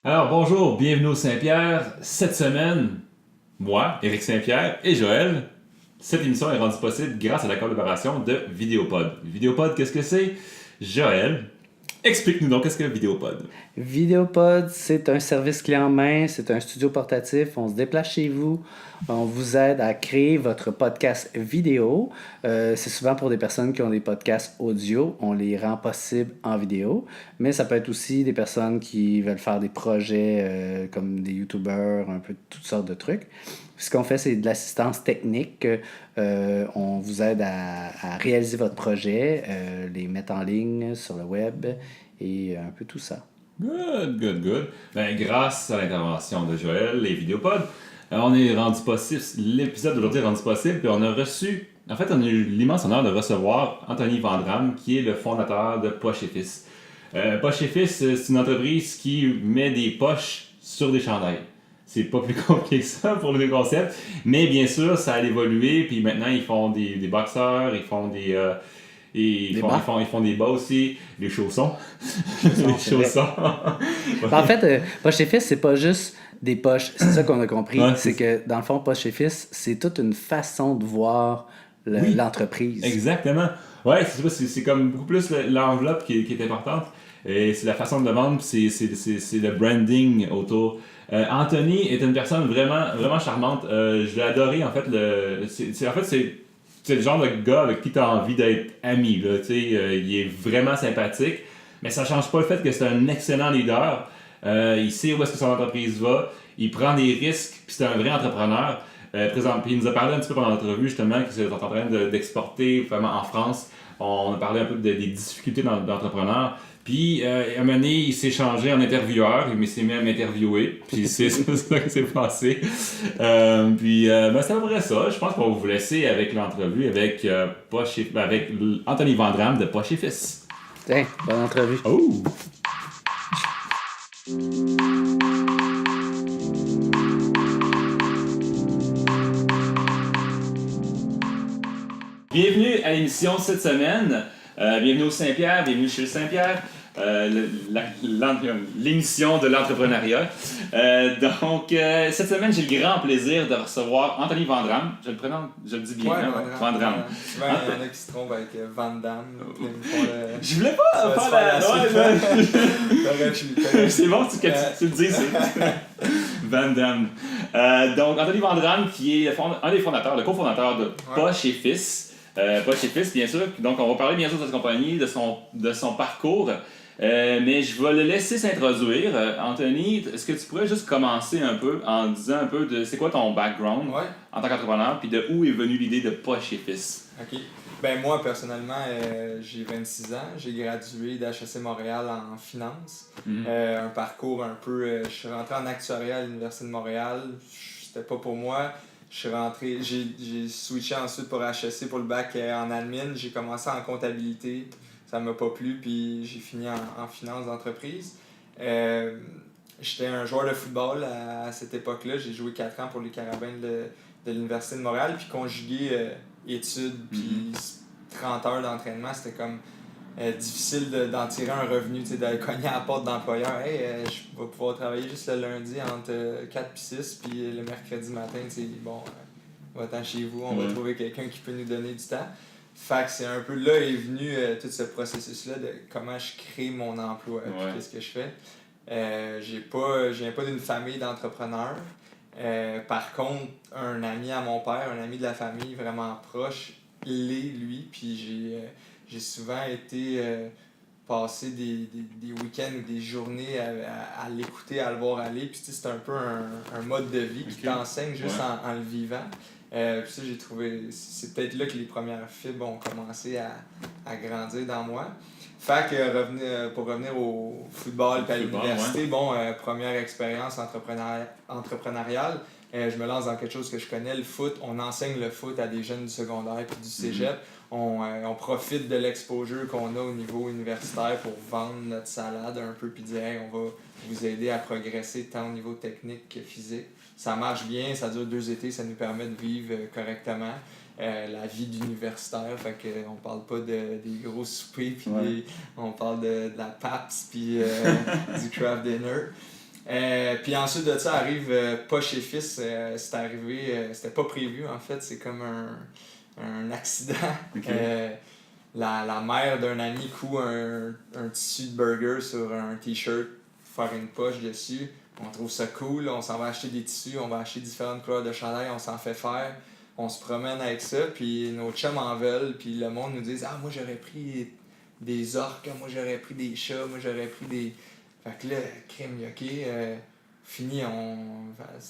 Alors bonjour, bienvenue au Saint-Pierre. Cette semaine, moi, Éric Saint-Pierre et Joël, cette émission est rendue possible grâce à la collaboration de Vidéopod. Vidéopod, qu'est-ce que c'est? Joël, explique-nous donc qu'est-ce que Vidéopod. Vidéopod, c'est un service clé en main, c'est un studio portatif. On se déplace chez vous, on vous aide à créer votre podcast vidéo. C'est souvent pour des personnes qui ont des podcasts audio, on les rend possibles en vidéo, mais ça peut être aussi des personnes qui veulent faire des projets comme des YouTubers, un peu toutes sortes de trucs. Ce qu'on fait, c'est de l'assistance technique. On vous aide à réaliser votre projet, les mettre en ligne sur le web et un peu tout ça. Good. Ben, grâce à l'intervention de Joël et Vidéopod, on est rendu possible, l'épisode d'aujourd'hui est rendu possible, puis on a reçu, en fait, on a eu l'immense honneur de recevoir Anthony Vandram, qui est le fondateur de Poche et Fils. Poche et Fils, c'est une entreprise qui met des poches sur des chandails. C'est pas plus compliqué que ça pour le concept, mais bien sûr, ça a évolué, puis maintenant, ils font des boxeurs, ils font ils font des bas aussi, les chaussons. Les chaussons. En fait, Poche et Fils, c'est pas juste des poches. C'est ça qu'on a compris. Ouais, c'est que, dans le fond, Poche et Fils, c'est toute une façon de voir Oui, l'entreprise. exactement. Ouais, c'est comme beaucoup plus l'enveloppe qui est importante. Et c'est la façon de le vendre, c'est le branding autour. Anthony est une personne vraiment charmante. Je l'ai adoré, en fait. C'est le genre de gars avec qui tu as envie d'être ami. Là, il est vraiment sympathique, mais ça change pas le fait que c'est un excellent leader. Il sait où est-ce que son entreprise va. Il prend des risques, puis c'est un vrai entrepreneur. Puis il nous a parlé un petit peu pendant l'entrevue, justement, qu'ils sont en train d'exporter vraiment en France. On a parlé un peu des difficultés d'entrepreneurs. Puis, à un moment donné, il s'est changé en intervieweur, il s'est mis à m'interviewer, puis c'est ça qui s'est passé. C'est à peu près ça. Je pense qu'on va vous laisser avec l'entrevue avec Anthony Vandram de Poche et Fils. Tiens, bonne entrevue. Oh! Bienvenue à l'émission cette semaine. Bienvenue au Saint-Pierre, bienvenue chez le Saint-Pierre. L'émission de l'entrepreneuriat. Cette semaine, j'ai le grand plaisir de recevoir Anthony Vandram. Je le dis bien, Ouais, hein? Vandram. Souvent, il y en a qui se trompent avec Van Damme. Je voulais pas faire la... C'est bon que tu le dises. Van Damme. Donc, Anthony Vandram, qui est un des fondateurs, le cofondateur de Poche et Fils. Poche et Fils, bien sûr. Donc, on va parler bien sûr de cette compagnie, de son parcours. Mais je vais le laisser s'introduire. Anthony, est-ce que tu pourrais juste commencer un peu en disant un peu de c'est quoi ton background en tant qu'entrepreneur, puis de où est venue l'idée de Poche et Fils? Ok. Ben moi, personnellement, j'ai 26 ans. J'ai gradué d'HEC Montréal en finance. Un parcours un peu... je suis rentré en actuariat à l'Université de Montréal. C'était pas pour moi. Je suis rentré... J'ai switché ensuite pour HEC pour le bac en admin. J'ai commencé en comptabilité. Ça m'a pas plu, puis j'ai fini en finance d'entreprise. J'étais un joueur de football à cette époque-là. J'ai joué 4 ans pour les Carabins de l'Université de Montréal, puis conjuguer études, puis 30 heures d'entraînement, c'était comme difficile d'en tirer un revenu, d'aller cogner à la porte d'employeur. Hey, je vais pouvoir travailler juste le lundi entre 4 et 6, puis le mercredi matin, bon, va-t'en chez vous, on va trouver quelqu'un qui peut nous donner du temps. Fait que c'est un peu là est venu tout ce processus-là de comment je crée mon emploi, puis qu'est-ce que je fais. Je viens pas d'une famille d'entrepreneurs. Par contre, un ami à mon père, un ami de la famille vraiment proche, l'est lui, puis j'ai souvent été passer des week-ends ou des journées à l'écouter, à le voir aller, puis c'est un peu un mode de vie qui t'enseigne juste en le vivant. Puis ça, j'ai trouvé, c'est peut-être là que les premières fibres ont commencé à grandir dans moi. Fait que pour revenir au football et à l'université, première expérience entrepreneuriale, je me lance dans quelque chose que je connais, le foot. On enseigne le foot à des jeunes du secondaire et du cégep. On profite de l'exposure qu'on a au niveau universitaire pour vendre notre salade un peu puis dire hey, on va vous aider à progresser tant au niveau technique que physique. Ça marche bien, ça dure 2 étés, ça nous permet de vivre correctement. La vie d'universitaire, fait que on parle pas des gros soupers, puis on parle de la PAPS, puis du craft dinner. Puis ensuite de ça arrive Poche et Fils. C'est arrivé, c'était pas prévu en fait, c'est comme un accident. Okay. La mère d'un ami coud un tissu de burger sur un t-shirt pour faire une poche dessus. On trouve ça cool, on s'en va acheter des tissus, on va acheter différentes couleurs de chandail, on s'en fait faire. On se promène avec ça, puis nos chums en veulent, puis le monde nous dit « Ah, moi j'aurais pris des orques, moi j'aurais pris des chats, moi j'aurais pris des... » Fait que là, crime, ok, fini,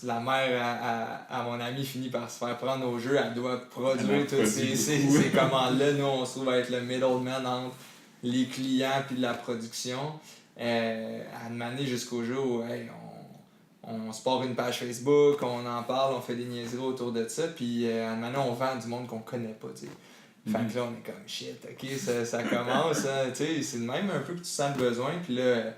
la mère à mon ami finit par se faire prendre au jeu, elle doit produire toutes ces commandes-là. Nous, on se trouve à être le middleman entre les clients puis la production. À demander jusqu'au jour où hey, on se part une page Facebook, on en parle, on fait des niaiseries autour de ça, puis maintenant on vend du monde qu'on connaît pas, tu sais. Fait que là, on est comme shit, ok, ça commence, hein, tu sais, c'est de même un peu que tu sens le besoin, puis là,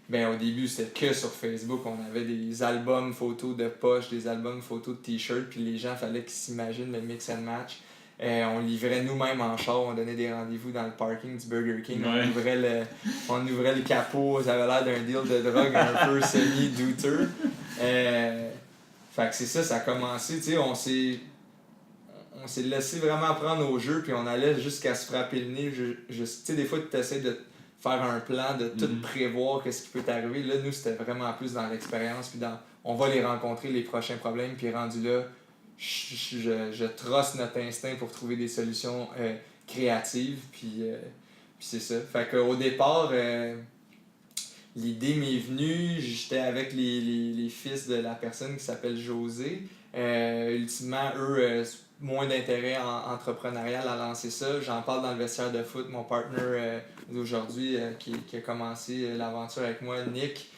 ben au début c'était que sur Facebook, on avait des albums photos de poches, des albums photos de t-shirts, puis les gens, fallait qu'ils s'imaginent le mix and match. On livrait nous-mêmes en char, on donnait des rendez-vous dans le parking du Burger King, Ouais. on ouvrait le capot, ça avait l'air d'un deal de drogue un peu semi-douteux. Fait que c'est ça, ça a commencé, tu sais, on s'est laissé vraiment prendre au jeu, puis on allait jusqu'à se frapper le nez. Tu sais, des fois, tu essaies de faire un plan, de tout prévoir, qu'est-ce qui peut t'arriver. Là, nous, c'était vraiment plus dans l'expérience, puis on va les rencontrer, les prochains problèmes, puis rendu là, je trosse notre instinct pour trouver des solutions créatives, puis c'est ça. Fait qu'au départ, l'idée m'est venue, j'étais avec les fils de la personne qui s'appelle José. Ultimement, eux, moins d'intérêt entrepreneurial à lancer ça. J'en parle dans le vestiaire de foot. Mon partner d'aujourd'hui qui a commencé l'aventure avec moi, Nick,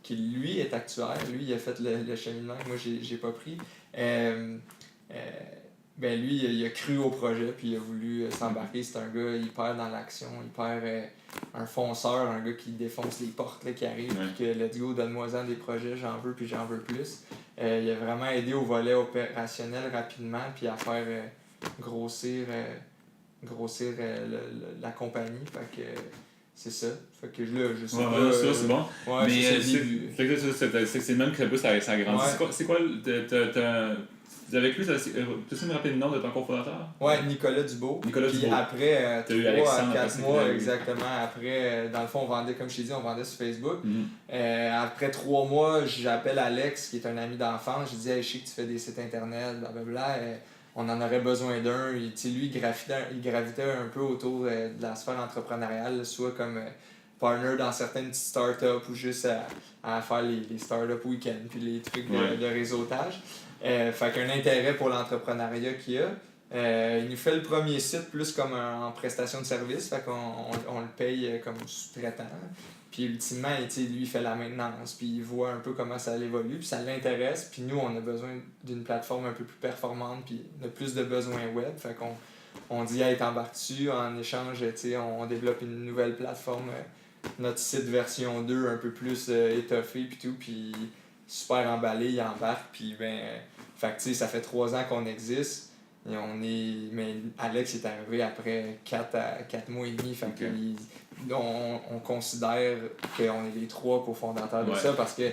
qui lui est actuaire. Lui, il a fait le cheminement que moi, j'ai pas pris. Ben lui, il a cru au projet, puis il a voulu s'embarquer. C'est un gars hyper dans l'action, hyper un fonceur, un gars qui défonce les portes là, qui arrive, puis que let's go, donne-moi-en des projets, j'en veux, puis j'en veux plus. Il a vraiment aidé au volet opérationnel rapidement, puis à faire grossir la compagnie. Fait que c'est ça. Fait que là, je sais pas. Ça, c'est bon. Ouais, mais c'est le même que ça a grandi. Ouais. C'est quoi avec lui, peux-tu me rappeler le nom de ton cofondateur? Ouais, Nicolas Dubois. Nicolas Puis Dubois. après, 3 à 4 mois, après, exactement. Après, dans le fond, on vendait, comme je t'ai dit, on vendait sur Facebook. Après 3 mois, j'appelle Alex, qui est un ami d'enfance. Je dis, hey, je sais que tu fais des sites internet, blablabla. On en aurait besoin d'un. Lui, il gravitait un peu autour de la sphère entrepreneuriale, soit comme partner dans certaines petites startups ou juste à faire les startup week-end puis les trucs de réseautage. Fait qu'un intérêt pour l'entrepreneuriat qu'il y a. Il nous fait le premier site plus comme en prestation de service, fait qu'on le paye comme sous-traitant. Puis ultimement, lui, il fait la maintenance, puis il voit un peu comment ça évolue, puis ça l'intéresse. Puis nous, on a besoin d'une plateforme un peu plus performante, puis on a plus de besoins web. Fait qu'on dit, hey, t'embarques dessus, en échange, on développe une nouvelle plateforme, notre site version 2 un peu plus étoffé, puis tout, puis super emballé, il embarque, puis fait que ça fait 3 ans qu'on existe. Et mais Alex est arrivé après 4 mois et demi. Fait que on considère qu'on est les 3 cofondateurs de ça parce que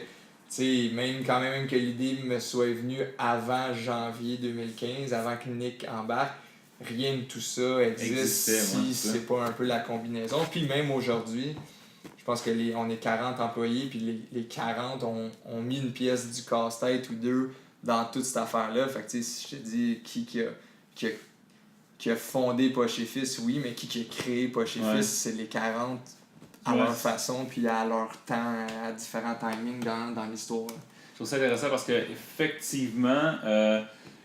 quand même que l'idée me soit venue avant janvier 2015, avant que Nick embarque, rien de tout ça existe si c'est pas un peu la combinaison. Puis même aujourd'hui, je pense que on est 40 employés, puis les 40 ont mis une pièce du casse-tête ou deux dans toute cette affaire-là. Fait que si je te dis qui a fondé Poche et Fils, oui, mais qui a créé Poche et Fils, c'est les 40 à leur façon, puis à leur temps, à différents timings dans l'histoire. Je trouve ça intéressant parce que effectivement,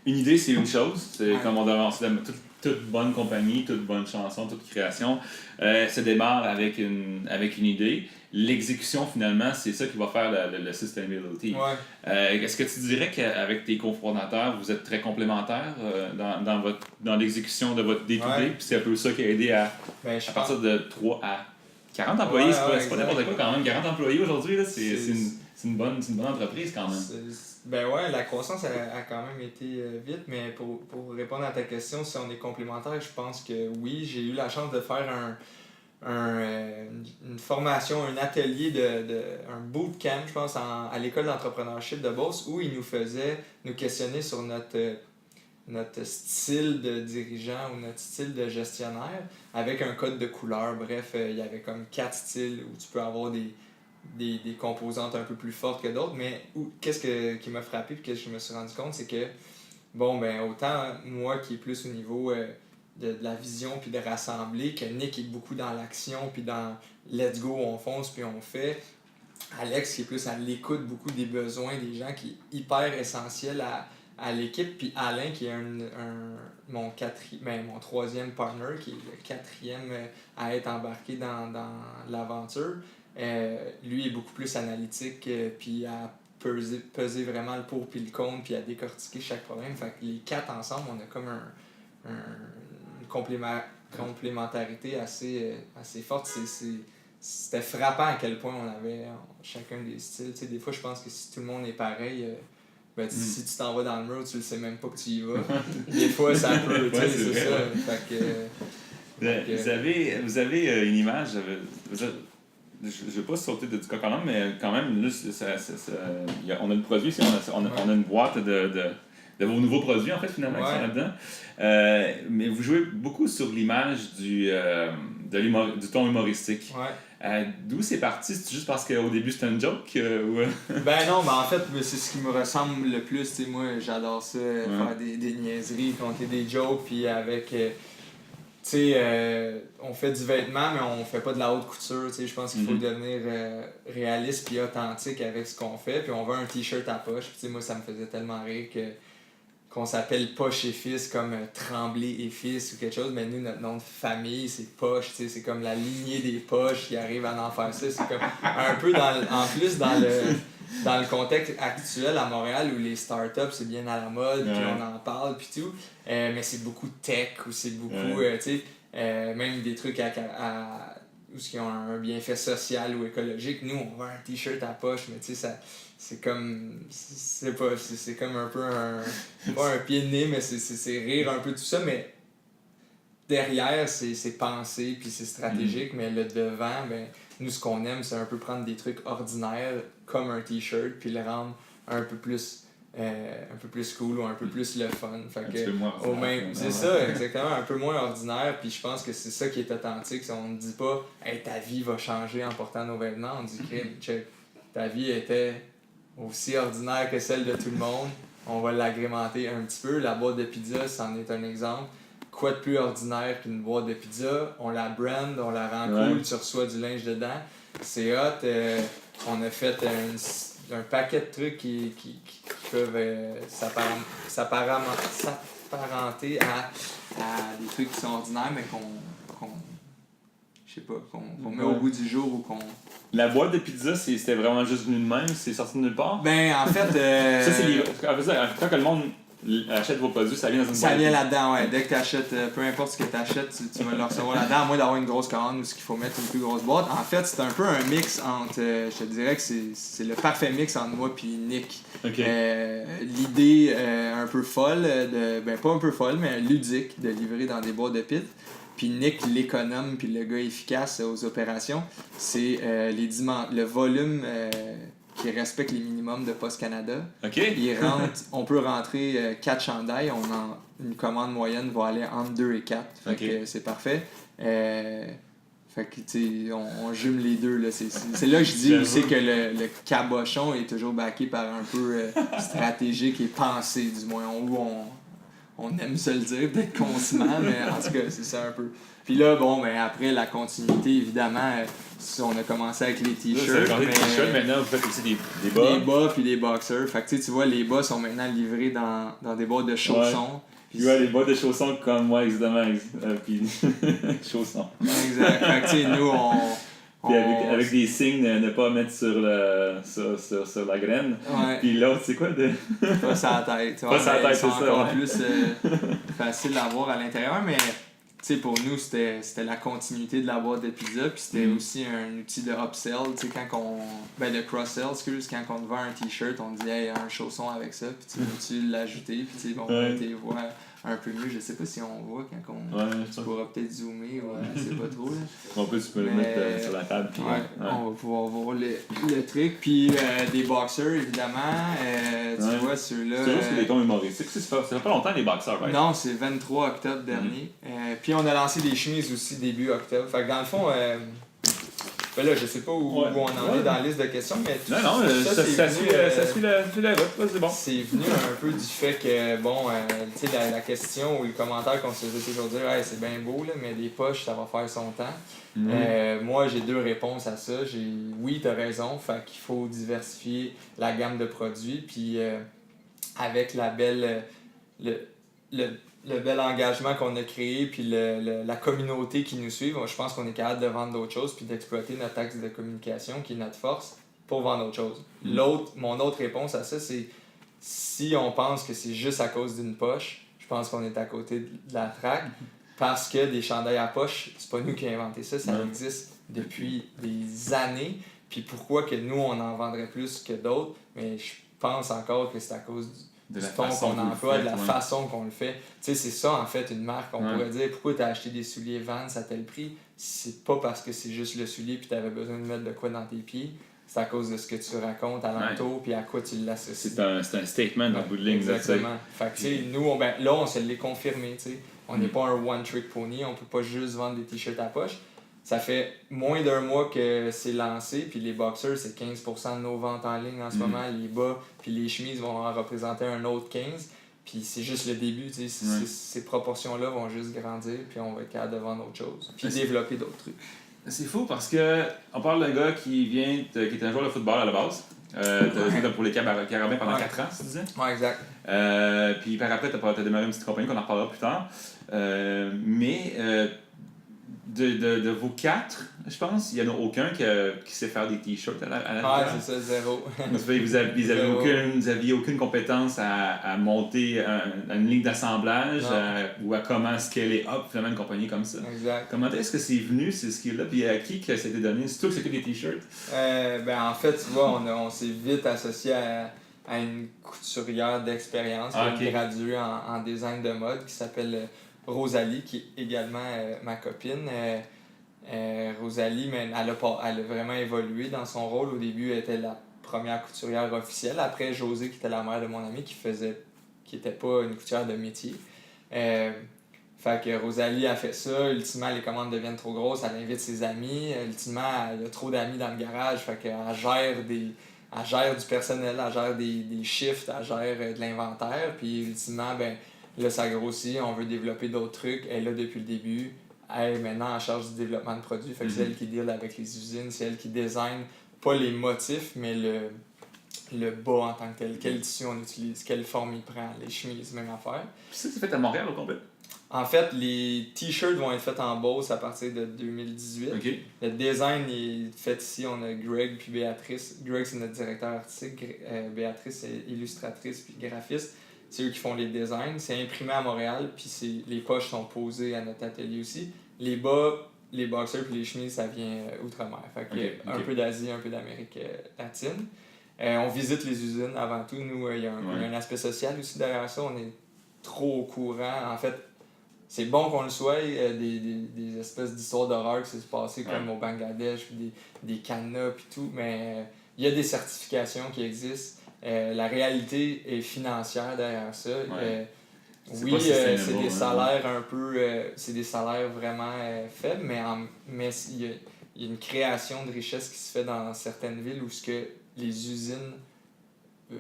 une idée, c'est une chose. C'est comme on devrait toute bonne compagnie, toute bonne chanson, toute création se démarre avec une idée. L'exécution, finalement, c'est ça qui va faire le sustainability. Est-ce que tu dirais qu'avec tes cofondateurs, vous êtes très complémentaires dans l'exécution de votre day-to-day? Puis c'est un peu ça qui a aidé à partir de 3 à 40 employés. C'est pas n'importe quoi quand même. 40 employés aujourd'hui, là, c'est une bonne entreprise quand même. La croissance a quand même été vite, mais pour répondre à ta question, si on est complémentaires, je pense que oui, j'ai eu la chance de faire une formation, un atelier, un bootcamp, je pense, à l'école d'entrepreneurship de Beauce, où ils nous faisaient nous questionner sur notre style de dirigeant ou notre style de gestionnaire avec un code de couleur. Bref, il y avait comme 4 styles où tu peux avoir des composantes un peu plus fortes que d'autres, mais qu'est-ce qui m'a frappé et que je me suis rendu compte, c'est que, bon, ben autant moi qui est plus au niveau de la vision puis de rassembler, que Nick est beaucoup dans l'action puis dans let's go, on fonce puis on fait. Alex qui est plus à l'écoute beaucoup des besoins des gens, qui est hyper essentiel à l'équipe, puis Alain qui est mon 3e partner, qui est le 4e à être embarqué dans l'aventure. Lui est beaucoup plus analytique, puis à peser vraiment le pour puis le contre, puis à décortiquer chaque problème. Fait que les 4 ensemble, on a comme une complémentarité assez forte. C'était frappant à quel point on avait chacun des styles. T'sais, des fois, je pense que si tout le monde est pareil, si tu t'en vas dans le mur, tu le sais même pas que tu y vas. Des fois, ça peut, c'est ça. Vous avez une image, je ne vais pas sauter du coq en âne, mais quand même, là, on a le produit ici, on a une boîte de vos nouveaux produits, en fait, finalement, qui sont là-dedans. Mais vous jouez beaucoup sur l'image du ton humoristique. Ouais. D'où c'est parti? C'est juste parce qu'au début c'était une joke? Ben non, mais en fait, c'est ce qui me ressemble le plus. T'sais, moi, j'adore ça, faire des niaiseries, compter des jokes, puis avec... on fait du vêtement, mais on fait pas de la haute couture. Je pense qu'il faut devenir réaliste puis authentique avec ce qu'on fait. Puis on veut un t-shirt à poche. Puis moi, ça me faisait tellement rire qu'on s'appelle Poche et Fils comme Tremblay et Fils ou quelque chose, mais nous, notre nom de famille, c'est Poche, c'est comme la lignée des Poches qui arrivent à en faire ça. C'est comme un peu en plus dans le contexte actuel à Montréal où les startups, c'est bien à la mode, puis on en parle, puis tout, mais c'est beaucoup tech ou c'est beaucoup, même des trucs où ils ont un bienfait social ou écologique. Nous, on vend un t-shirt à poche, mais tu sais, c'est comme un peu pas un pied de nez, mais c'est rire un peu tout ça, mais derrière c'est pensé puis c'est stratégique, mais le devant, ben nous ce qu'on aime c'est un peu prendre des trucs ordinaires comme un t-shirt puis le rendre un peu plus cool ou un peu plus le fun. Fait que c'est ça, exactement, un peu moins ordinaire, puis je pense que c'est ça qui est authentique. On ne dit pas hey, ta vie va changer en portant nos vêtements, on dit check, ta vie était aussi ordinaire que celle de tout le monde, on va l'agrémenter un petit peu. La boîte de pizza, c'en est un exemple. Quoi de plus ordinaire qu'une boîte de pizza? On la brand, on la rend cool, tu reçois du linge dedans. C'est hot. On a fait un paquet de trucs qui peuvent s'apparenter à des trucs qui sont ordinaires, mais qu'on met au bout du jour ou qu'on... La boîte de pizza, c'était vraiment juste venu de même? C'est sorti de nulle part? Ben, en fait... Ça, c'est quand que le monde achète vos produits, ça vient dans une boîte? Ça vient là-dedans, ouais. Dès que tu achètes, peu importe ce que tu achètes, tu vas le recevoir là-dedans, à moins d'avoir une grosse commande ou ce qu'il faut mettre une plus grosse boîte. En fait, c'est un peu un mix entre... je te dirais que c'est le parfait mix entre moi et Nick. Okay. L'idée un peu folle, pas un peu folle, mais ludique, de livrer dans des boîtes de pizza. Puis Nick, l'économe, puis le gars efficace aux opérations, c'est le volume qui respecte les minimums de Post Canada. Okay. On peut rentrer 4 chandails, une commande moyenne va aller entre 2 et 4. Fait que c'est parfait. Fait que, tu sais, on jume les deux, là. C'est là que je dis aussi que le cabochon est toujours backé par un peu stratégique et pensé, du moins. On aime se le dire, peut-être consciemment, mais en tout cas, c'est ça un peu. Puis là, après, la continuité, évidemment, on a commencé avec les t-shirts. Maintenant, vous faites aussi des bas. Des bas puis des boxers. Fait que tu vois, les bas sont maintenant livrés dans des boîtes de chaussons. Puis les boîtes de chaussons comme moi, évidemment. Puis chaussons. Exact. Fait que tu sais, nous, puis avec des signes ne pas mettre sur la graine. Ouais. Puis l'autre, c'est quoi Pas sur la tête. Pas sur la tête, c'est encore plus facile à voir à l'intérieur, mais tu sais, pour nous, c'était la continuité de la boîte de pizza, puis c'était aussi un outil de upsell, tu sais, de cross-sell, quand on te vend un t-shirt, on te dit hey, un chausson avec ça, puis tu veux l'ajouter, puis tu sais, tu les vois un peu mieux. Je sais pas si on voit quand on Ouais, tu pourras peut-être zoomer, je sais pas trop. Là. En plus, tu peux le Mais, mettre sur la table. Puis, on va pouvoir voir le truc. Puis des boxers, évidemment. Tu vois, ceux-là. C'est juste des tons humoristiques. Ça fait pas longtemps les boxeurs, right? Non, c'est 23 octobre dernier. Puis on a lancé des chemises aussi début octobre. Fait que dans le fond, ben là, je sais pas où on en est dans la liste de questions, mais Non, ça suit la route, c'est bon. C'est venu un peu du fait que, bon, tu sais, la question ou le commentaire qu'on se faisait toujours dire, hey, c'est bien beau, là, mais des poches, ça va faire son temps. Moi, j'ai 2 réponses à ça. Oui, t'as raison, fait qu'il faut diversifier la gamme de produits, puis avec la belle. Le bel engagement qu'on a créé, puis la communauté qui nous suit, je pense qu'on est capable de vendre d'autres choses, puis d'exploiter notre axe de communication, qui est notre force, pour vendre autre chose. Mon autre réponse à ça, c'est si on pense que c'est juste à cause d'une poche, je pense qu'on est à côté de la traque, parce que des chandails à poche, c'est pas nous qui avons inventé ça, ça existe depuis des années, puis pourquoi que nous, on en vendrait plus que d'autres, mais je pense encore que c'est à cause du ton qu'on emploie, de la façon qu'on le fait. Tu sais, c'est ça, en fait, une marque. On pourrait dire, pourquoi tu as acheté des souliers Vans à tel prix? C'est pas parce que c'est juste le soulier puis tu avais besoin de mettre de quoi dans tes pieds. C'est à cause de ce que tu racontes alentour puis à quoi tu l'associes. C'est un statement dans le bout de ligne. Exactement. Fait que, tu sais, nous, là, on se l'est confirmé, tu sais. On n'est pas un one-trick pony. On peut pas juste vendre des t-shirts à poche. Ça fait moins d'1 mois que c'est lancé, puis les boxers, c'est 15% de nos ventes en ligne en ce moment. Les bas puis les chemises vont en représenter un autre 15%. Puis c'est juste le début, tu sais. Ces proportions-là vont juste grandir, puis on va être capable de vendre autre chose. Puis développer d'autres trucs. C'est fou parce que on parle d'un gars qui est un joueur de football à la base. T'as joué pour les Carabins pendant 4 ans, tu disais? Ouais, exact. Puis par après, t'as démarré une petite compagnie qu'on en reparlera plus tard. De vos 4, je pense, il n'y en a aucun qui sait faire des t-shirts à la c'est ça, 0. Vous n'aviez aucune compétence à monter une ligne d'assemblage ou à comment scaler up finalement une compagnie comme ça. Exact. Comment est-ce que c'est venu, ces skills-là, puis à qui que ça a été donné? C'est toi que c'était des t-shirts? En fait, tu vois, on s'est vite associé à une couturière d'expérience qui est graduée en design de mode qui s'appelle Rosalie, qui est également ma copine. Rosalie, mais elle a vraiment évolué dans son rôle. Au début, elle était la première couturière officielle. Après, Josée, qui était la mère de mon ami, qui était pas une couturière de métier. Fait que Rosalie a fait ça. Ultimement, les commandes deviennent trop grosses. Elle invite ses amis. Ultimement, elle a trop d'amis dans le garage. Fait qu'elle gère du personnel, elle gère des shifts, elle gère de l'inventaire. Puis ultimement, là, ça grossit, on veut développer d'autres trucs. Elle est là depuis le début. Elle est maintenant en charge du développement de produits. Fait que c'est elle qui deal avec les usines, c'est elle qui design, pas les motifs, mais le bas en tant que tel. Quel tissu on utilise, quelle forme il prend, les chemises, même affaire. Puis ça, c'est fait à Montréal au complet? En fait, les t-shirts vont être faits en Beauce à partir de 2018. Okay. Le design est fait ici. On a Greg puis Béatrice. Greg, c'est notre directeur artistique. Béatrice est illustratrice puis graphiste. C'est eux qui font les designs. C'est imprimé à Montréal, puis les poches sont posées à notre atelier aussi. Les bas, les boxers puis les chemises, ça vient outre-mer. Fait que un peu d'Asie, un peu d'Amérique latine. On visite les usines avant tout. Nous, il y a un aspect social aussi derrière ça. On est trop au courant. En fait, c'est bon qu'on le soit. Des espèces d'histoires d'horreur qui s'est passé comme au Bangladesh, puis des cadenas puis tout. Mais il y a des certifications qui existent. La réalité est financière derrière ça. Oui, c'est des salaires un peu... c'est des salaires vraiment faibles, mais il y a une création de richesse qui se fait dans certaines villes où les usines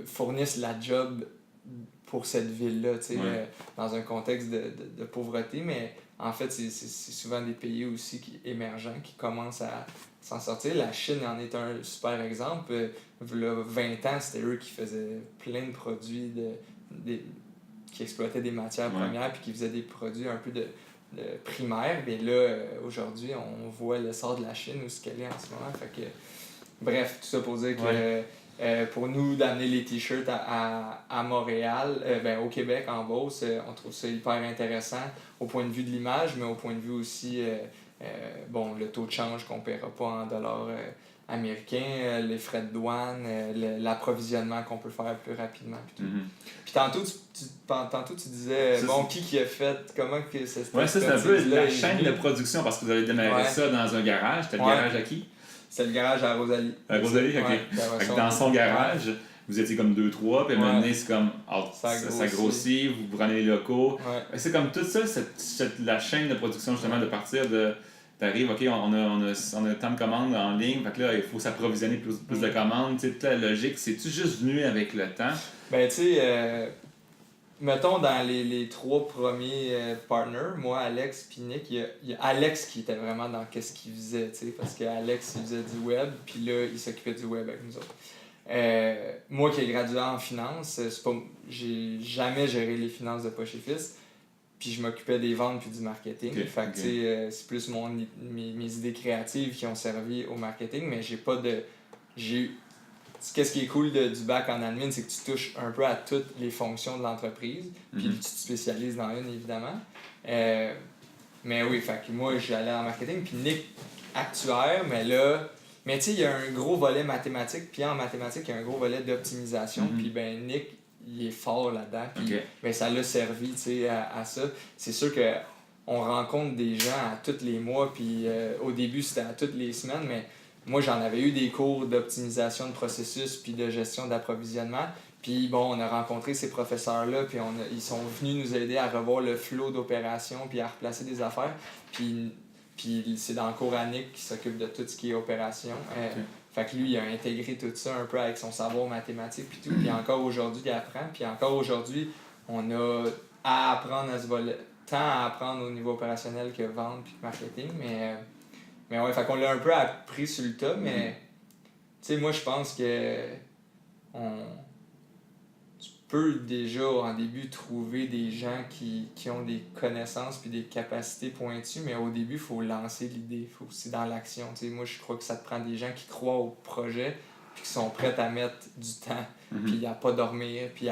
fournissent la job pour cette ville-là, dans un contexte de pauvreté, mais en fait, c'est souvent des pays aussi émergents qui commencent à s'en sortir. La Chine en est un super exemple. Il y a 20 ans, c'était eux qui faisaient plein de produits qui exploitaient des matières premières puis qui faisaient des produits un peu de primaires. Mais là, aujourd'hui, on voit l'essor de la Chine où ce qu'elle est en ce moment. Fait que, bref, tout ça pour dire que pour nous, d'amener les t-shirts à Montréal, au Québec, en Beauce, on trouve ça hyper intéressant au point de vue de l'image, mais au point de vue aussi, le taux de change qu'on ne paiera pas en dollars américain, les frais de douane, l'approvisionnement qu'on peut faire plus rapidement. Puis, tout. Puis tantôt, tu disais, Ça, bon, qui a fait, comment que ça Ouais, ça, c'est un peu la chaîne de production parce que vous avez démarré ça dans un garage. C'était le garage à qui? C'est le garage à Rosalie. À Rosalie, ok. Fait que dans son garage, vous étiez comme 2-3, puis à un moment donné, c'est comme, ça grossit, vous prenez les locaux. C'est comme tout ça, la chaîne de production, justement, de partir de. T'arrives, ok, on a tant de commandes en ligne, fait que là, il faut s'approvisionner plus de commandes. Tu sais, toute la logique, c'est-tu juste venu avec le temps? Ben, tu sais, mettons dans les 3 premiers partners, moi, Alex puis Nick, il y a Alex qui était vraiment dans qu'est-ce qu'il faisait, tu sais, parce que Alex, il faisait du web, puis là, il s'occupait du web avec nous autres. Moi qui ai gradué en finance, j'ai jamais géré les finances de Poche et Fils. Puis je m'occupais des ventes puis du marketing. Fait que c'est plus mes idées créatives qui ont servi au marketing, mais j'ai pas de. Qu'est-ce qui est cool du bac en admin, c'est que tu touches un peu à toutes les fonctions de l'entreprise, puis tu te spécialises dans une, évidemment. Mais oui, fait que moi, j'allais en marketing, puis Nick, actuaire, mais là. Mais tu sais, il y a un gros volet mathématique, puis en mathématiques, il y a un gros volet d'optimisation, puis ben Nick, il est fort là-dedans, puis ben, ça l'a servi, tu sais, à ça. C'est sûr que on rencontre des gens à tous les mois, puis au début, c'était à toutes les semaines, mais moi, j'en avais eu des cours d'optimisation de processus puis de gestion d'approvisionnement. Puis bon, on a rencontré ces professeurs-là, puis ils sont venus nous aider à revoir le flot d'opérations, puis à replacer des affaires. Puis c'est dans le cours à Nick qui s'occupe de tout ce qui est opération. Fait que lui, il a intégré tout ça un peu avec son savoir mathématique puis tout. Puis encore aujourd'hui, il apprend. Puis encore aujourd'hui, on a à apprendre à ce volet, tant à apprendre au niveau opérationnel que vente puis que marketing. Mais ouais, fait qu'on l'a un peu appris sur le tas. Mais tu sais, moi, je pense que tu peux déjà, en début, trouver des gens qui ont des connaissances puis des capacités pointues. Mais au début, il faut lancer l'idée. C'est dans l'action. Tu sais, moi, je crois que ça te prend des gens qui croient au projet puis qui sont prêts à mettre du temps, puis à pas dormir, puis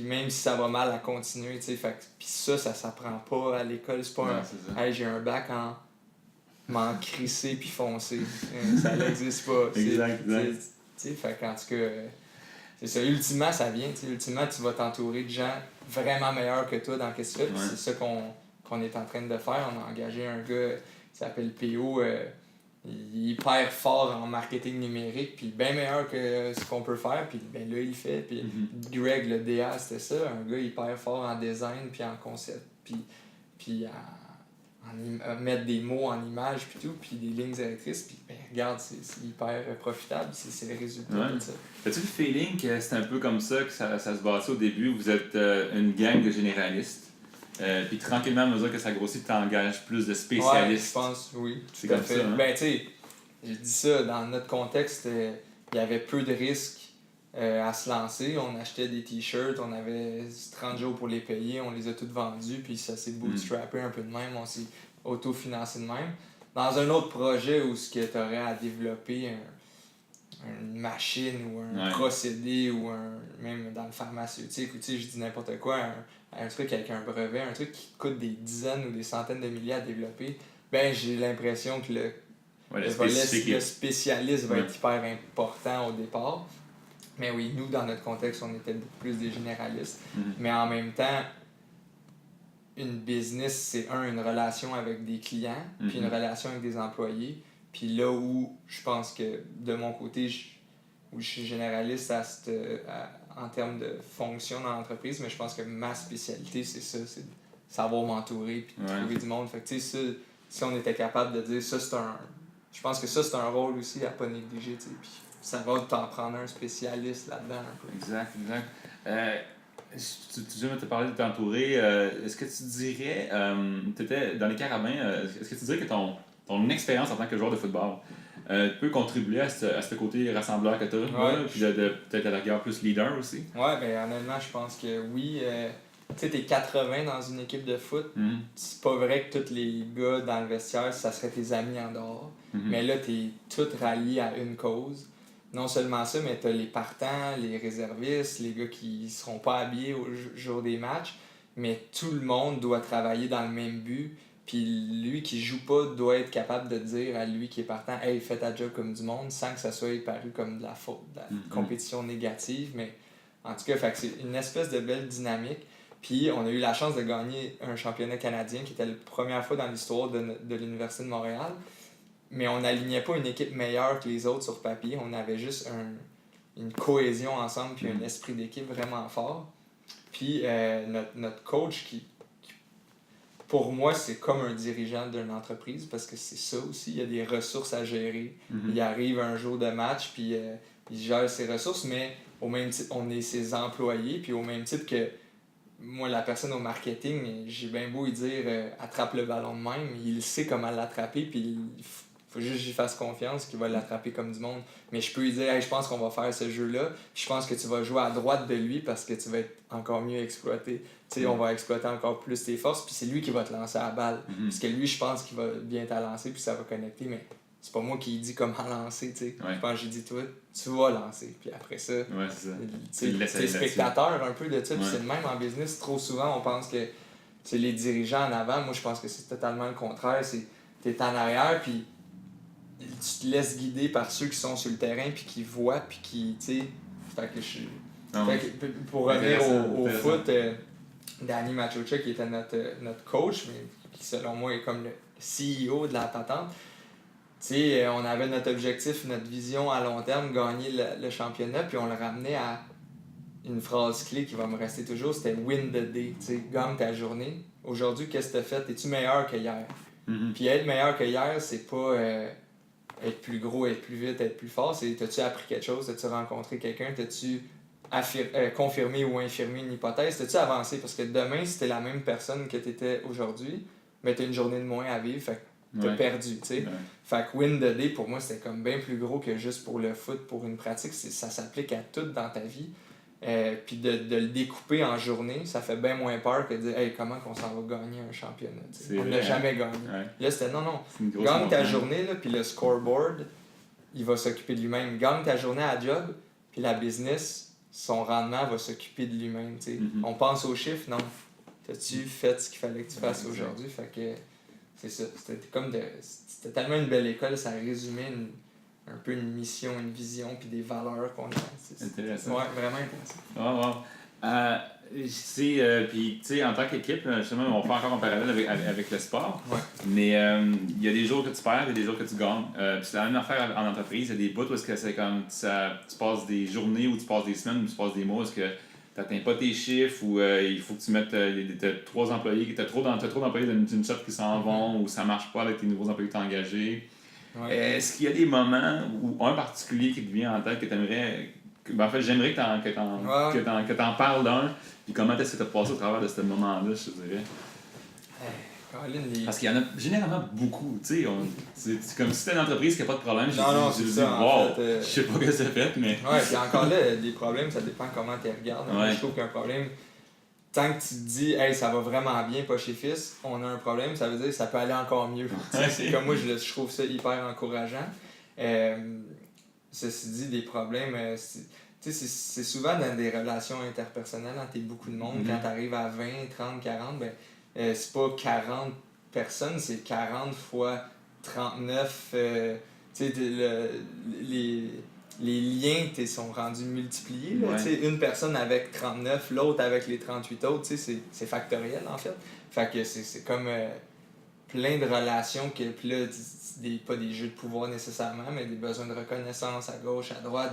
même si ça va mal, à continuer. Tu sais, puis ça s'apprend pas à l'école. C'est pas hey, j'ai un bac en m'en crisser puis foncer. Ça n'existe pas. Exact. Tu sais, fait qu'en tout cas, c'est ça. Ultimement, ça vient. Ultimement, tu vas t'entourer de gens vraiment meilleurs que toi dans ce que tu fais. Puis c'est ça qu'on est en train de faire. On a engagé un gars qui s'appelle PO. Il est hyper fort en marketing numérique, puis bien meilleur que ce qu'on peut faire, puis ben là, il fait. Puis Greg, le DA, c'était ça, un gars hyper fort en design, puis en concept, puis à mettre des mots en images, puis tout, puis des lignes directrices, puis ben regarde, c'est hyper profitable, c'est le résultat de ça. As-tu le feeling que c'est un peu comme ça que ça se bâtit au début? Vous êtes une gang de généralistes. Puis tranquillement, à mesure que ça grossit, tu engages plus de spécialistes. Ouais, je pense, oui. C'est comme fait. ça. Hein? Ben, tu sais, j'ai dit ça, dans notre contexte, il y avait peu de risques à se lancer. On achetait des t-shirts, on avait 30 jours pour les payer, on les a toutes vendus, puis ça s'est bootstrappé un peu de même, on s'est autofinancé de même. Dans un autre projet où tu aurais à développer une machine ou un procédé ou même dans le pharmaceutique ou tu sais je dis n'importe quoi un truc avec un brevet, un truc qui coûte des dizaines ou des centaines de milliers à développer, ben j'ai l'impression que le spécialiste va être hyper important au départ. Mais oui, nous dans notre contexte on était beaucoup plus des généralistes, mais en même temps une business c'est une relation avec des clients puis une relation avec des employés. Puis là où je pense que de mon côté, où je suis généraliste en termes de fonction dans l'entreprise, mais je pense que ma spécialité, c'est ça, c'est de savoir m'entourer puis de trouver du monde. Fait que tu sais, si on était capable de dire ça, je pense que ça, c'est un rôle aussi à pas négliger, tu sais. Puis ça va t'en prendre un spécialiste là-dedans un peu. Exact. Tu viens de te parler de t'entourer. Est-ce que tu dirais, tu étais dans les carabins, est-ce que tu dirais que ton expérience en tant que joueur de football peut contribuer à ce côté rassembleur que tu as, puis peut-être à la rigueur plus leader aussi? Ouais, ben honnêtement, je pense que oui. Tu sais, t'es 80 dans une équipe de foot. C'est pas vrai que tous les gars dans le vestiaire, ça serait tes amis en dehors. Mais là, t'es tous ralliés à une cause. Non seulement ça, mais t'as les partants, les réservistes, les gars qui seront pas habillés au jour des matchs. Mais tout le monde doit travailler dans le même but. Puis lui qui joue pas doit être capable de dire à lui qui est partant, hey, fais ta job comme du monde, sans que ça soit paru comme de la faute, de la compétition négative. Mais en tout cas, fait que c'est une espèce de belle dynamique. Puis on a eu la chance de gagner un championnat canadien qui était la première fois dans l'histoire de l'Université de Montréal. Mais on n'alignait pas une équipe meilleure que les autres sur papier. On avait juste une cohésion ensemble puis un esprit d'équipe vraiment fort. Puis notre coach pour moi, c'est comme un dirigeant d'une entreprise parce que c'est ça aussi. Il y a des ressources à gérer. Il arrive un jour de match, puis il gère ses ressources, mais au même titre, on est ses employés, puis au même titre que moi, la personne au marketing, j'ai bien beau lui dire attrape le ballon de même, il sait comment l'attraper, puis il faut juste que j'y fasse confiance qu'il va l'attraper comme du monde. Mais je peux lui dire hey, je pense qu'on va faire ce jeu-là, puis je pense que tu vas jouer à droite de lui parce que tu vas être encore mieux exploité. On va exploiter encore plus tes forces, puis c'est lui qui va te lancer à la balle. Parce que lui, je pense qu'il va bien te lancer, puis ça va connecter, mais c'est pas moi qui dis comment lancer. Je pense que j'ai dit toi, tu vas lancer. Puis après ça, t'es spectateur un peu de ça, puis c'est le même en business. Trop souvent, on pense que c'est les dirigeants en avant. Moi, je pense que c'est totalement le contraire. T'es en arrière, puis tu te laisses guider par ceux qui sont sur le terrain, puis qui voient, puis qui, fait que pour revenir au foot, Danny Machocha, qui était notre coach, mais qui selon moi est comme le CEO de la patente, on avait notre objectif, notre vision à long terme, gagner le championnat, puis on le ramenait à une phrase clé qui va me rester toujours, c'était « win the day », gagne ta journée. Aujourd'hui, qu'est-ce que tu as fait? Es-tu meilleur que hier? Puis être meilleur que hier, c'est pas être plus gros, être plus vite, être plus fort, c'est t'as-tu appris quelque chose? T'as-tu rencontré quelqu'un? T'as-tu confirmer ou infirmer une hypothèse, t'as-tu avancé? Parce que demain, si t'es la même personne que t'étais aujourd'hui, mais t'as une journée de moins à vivre, fait que t'as perdu, tu sais. Fait que win the day, pour moi, c'était comme bien plus gros que juste pour le foot, pour une pratique. Ça s'applique à tout dans ta vie. Puis de le découper en journée, ça fait bien moins peur que de dire hey, comment qu'on s'en va gagner un championnat. On l'a jamais gagné. Là, c'était non. Gagne ta journée, là, puis le scoreboard, il va s'occuper de lui-même. Gagne ta journée à la job, puis la business, son rendement va s'occuper de lui-même. On pense aux chiffres, non. T'as-tu fait ce qu'il fallait que tu fasses aujourd'hui? Fait que c'est ça. C'était tellement une belle école, ça résumait un peu une mission, une vision, puis des valeurs qu'on a. Intéressant. Ouais, vraiment intéressant. Puis, tu sais, en tant qu'équipe, justement, on fait encore un parallèle avec le sport. Ouais. Mais il y a des jours que tu perds, il y a des jours que tu gagnes. Puis c'est la même affaire en entreprise. Il y a des bouts où est-ce que c'est comme tu passes des journées ou tu passes des semaines ou tu passes des mois où est-ce que tu n'atteins pas tes chiffres ou il faut que tu mettes t'as 3 employés, t'as trop d'employés d'une sorte qui s'en vont ou ça marche pas avec tes nouveaux employés que tu as engagés. Ouais. Est-ce qu'il y a des moments ou un particulier qui te vient en tête que tu aimerais. En fait, j'aimerais que t'en parles d'un. Puis comment est-ce que tu as passé au travers de ce moment-là, je te dirais? Parce qu'il y en a généralement beaucoup. Tu sais, c'est comme si c'était une entreprise qui n'a pas de problème. C'est ça. En fait, je sais pas ce que ça fait, mais. Ouais, puis encore là, des problèmes, ça dépend comment tu les regardes. Ouais. Je trouve qu'un problème, tant que tu te dis, hey, ça va vraiment bien, pas chez Fils, on a un problème, ça veut dire que ça peut aller encore mieux. Comme moi, je trouve ça hyper encourageant. Ceci dit, des problèmes, c'est souvent dans des relations interpersonnelles, quand t'es beaucoup de monde, quand t'arrives à 20, 30, 40, c'est pas 40 personnes, c'est 40 fois 39. Les liens sont rendus multipliés. Là, une personne avec 39, l'autre avec les 38 autres, c'est factoriel en fait. Fait que c'est comme plein de relations, puis là, pas des jeux de pouvoir nécessairement, mais des besoins de reconnaissance à gauche, à droite,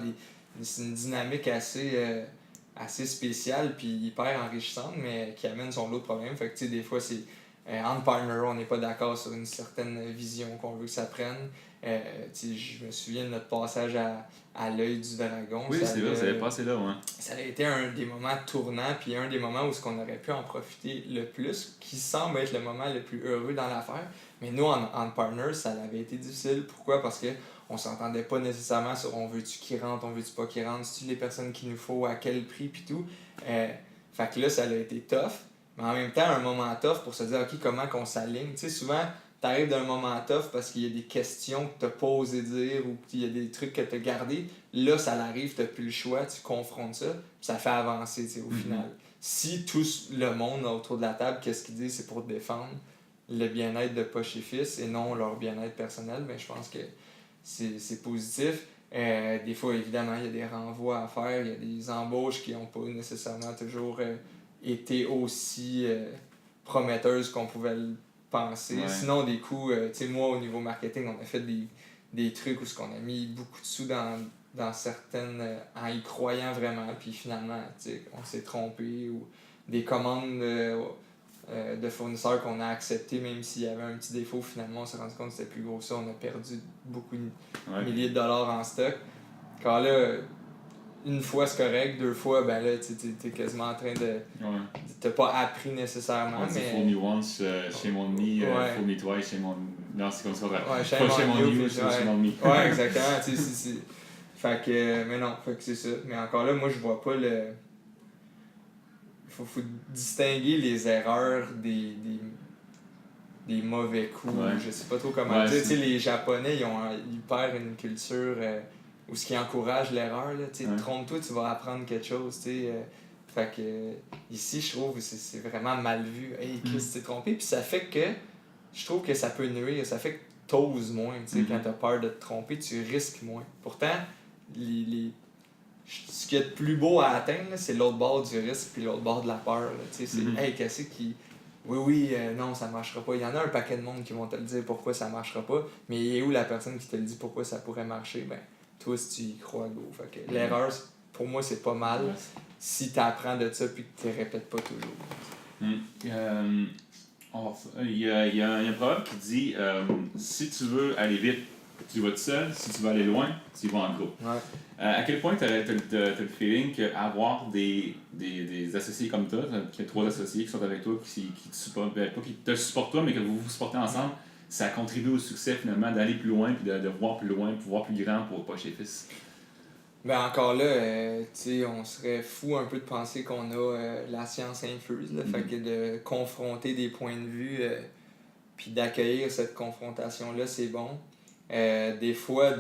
c'est une dynamique assez spéciale puis hyper enrichissante, mais qui amène son lot de problèmes. Fait que des fois, c'est en partner, on n'est pas d'accord sur une certaine vision qu'on veut que ça prenne. Je me souviens de notre passage à l'œil du dragon. Oui, c'est vrai, ça avait passé là, ouais. Ça a été un des moments tournants, puis un des moments où on aurait pu en profiter le plus, qui semble être le moment le plus heureux dans l'affaire. Mais nous, en partner, ça avait été difficile. Pourquoi? Parce que on s'entendait pas nécessairement sur on veut-tu qu'il rentre, on veut-tu pas qu'il rentre, c'est-tu les personnes qu'il nous faut, à quel prix, puis tout. Fait que là, ça a été tough. Mais en même temps, un moment tough pour se dire, OK, comment qu'on s'aligne. Tu sais, souvent, t'arrives d'un moment tough parce qu'il y a des questions que t'as pas osé dire ou qu'il y a des trucs que t'as gardés. Là, ça l'arrive, t'as plus le choix, tu confrontes ça, puis ça fait avancer, au final. Si tout le monde autour de la table, qu'est-ce qu'il dit, c'est pour te défendre, le bien-être de Poche et Fils et non leur bien-être personnel, ben, je pense que c'est positif. Des fois, évidemment, il y a des renvois à faire, il y a des embauches qui n'ont pas nécessairement toujours été aussi prometteuses qu'on pouvait le penser. Ouais. Sinon, des coups, tu sais, moi, au niveau marketing, on a fait des trucs où on a mis beaucoup de sous dans certaines, en y croyant vraiment, puis finalement, tu sais, on s'est trompé, ou des commandes de fournisseurs qu'on a acceptées, même s'il y avait un petit défaut, finalement, on s'est rendu compte que c'était plus gros que ça, on a perdu beaucoup de milliers de dollars en stock. Quand là, une fois c'est correct, deux fois, ben là, t'es quasiment en train de... T'as pas appris nécessairement, on dit mais... fool me once, shame on me, Ouais. fool me twice, shame on... Non, c'est comme ça. Ouais, shame on you, shame on me. Ouais, exactement, tu sais, c'est... Fait que, mais non, fait que c'est ça. Mais encore là, moi, je vois pas le... Faut distinguer les erreurs des mauvais coups. Ouais. Je sais pas trop comment dire. Ouais, Tu sais, les Japonais, ils perdent une culture où ce qui encourage l'erreur. Tu sais, Ouais. trompe-toi, tu vas apprendre quelque chose. Tu sais, fait que ici, je trouve que c'est vraiment mal vu. Hey, Chris, tu t'es trompé. Puis ça fait que je trouve que ça peut nuire. Ça fait que t'oses moins. Tu sais, quand t'as peur de te tromper, tu risques moins. Pourtant, ce qui est le plus beau à atteindre, là, c'est l'autre bord du risque puis l'autre bord de la peur. Là. C'est hey, qu'est-ce qui. Oui, non, ça marchera pas. Il y en a un paquet de monde qui vont te le dire pourquoi ça marchera pas, mais il est où la personne qui te le dit pourquoi ça pourrait marcher? Ben, toi, si tu y crois, go. Fait que l'erreur, pour moi, c'est pas mal si tu apprends de ça puis que tu te répètes pas toujours. Il y a un proverbe qui dit si tu veux aller vite, tu vas tout seul. Si tu veux aller loin, tu y vas en groupe. Ouais. À quel point tu as le feeling qu'avoir des associés comme toi, tu as 3 associés qui sont avec toi, qui te supportent, pas qui te supportent toi, mais que vous vous supportez ensemble, ça contribue au succès finalement d'aller plus loin, puis de voir plus loin, puis voir plus grand pour Poche et Fils? Ben encore là, tu sais, on serait fou un peu de penser qu'on a la science infuse, là, fait que de confronter des points de vue puis d'accueillir cette confrontation-là, c'est bon. Des fois,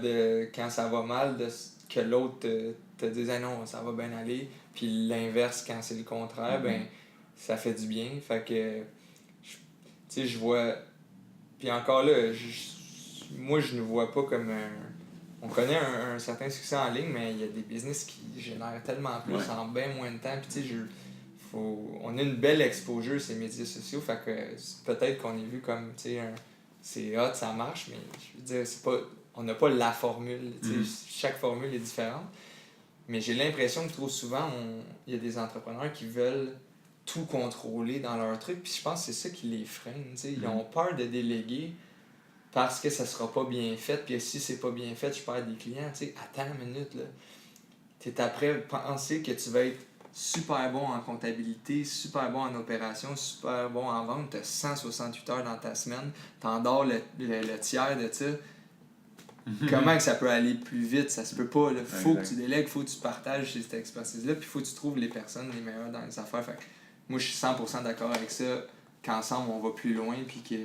quand ça va mal, que l'autre te dise ah non, ça va bien aller, puis l'inverse, quand c'est le contraire, ben ça fait du bien. Fait que, tu sais, je vois... Puis encore là, moi, je ne vois pas comme on connaît un certain succès en ligne, mais il y a des business qui génèrent tellement plus en bien moins de temps. Puis tu sais, on a une belle exposure sur les médias sociaux, fait que peut-être qu'on est vu comme, tu sais, c'est hot, ça marche, mais je veux dire, c'est pas, on n'a pas la formule. Tu sais, chaque formule est différente. Mais j'ai l'impression que trop souvent, il y a des entrepreneurs qui veulent tout contrôler dans leur truc, puis je pense que c'est ça qui les freine. Tu sais, ils ont peur de déléguer parce que ça sera pas bien fait, puis si c'est pas bien fait, je perds des clients. Tu sais, attends une minute, là. T'es après penser que tu vas être super bon en comptabilité, super bon en opération, super bon en vente, t'as 168 heures dans ta semaine, t'endors le tiers de ça. Comment que ça peut aller plus vite? Ça se peut pas. Il faut que tu délègues, faut que tu partages cette expertise-là, puis il faut que tu trouves les personnes les meilleures dans les affaires. Fait que moi, je suis 100% d'accord avec ça, qu'ensemble, on va plus loin, puis que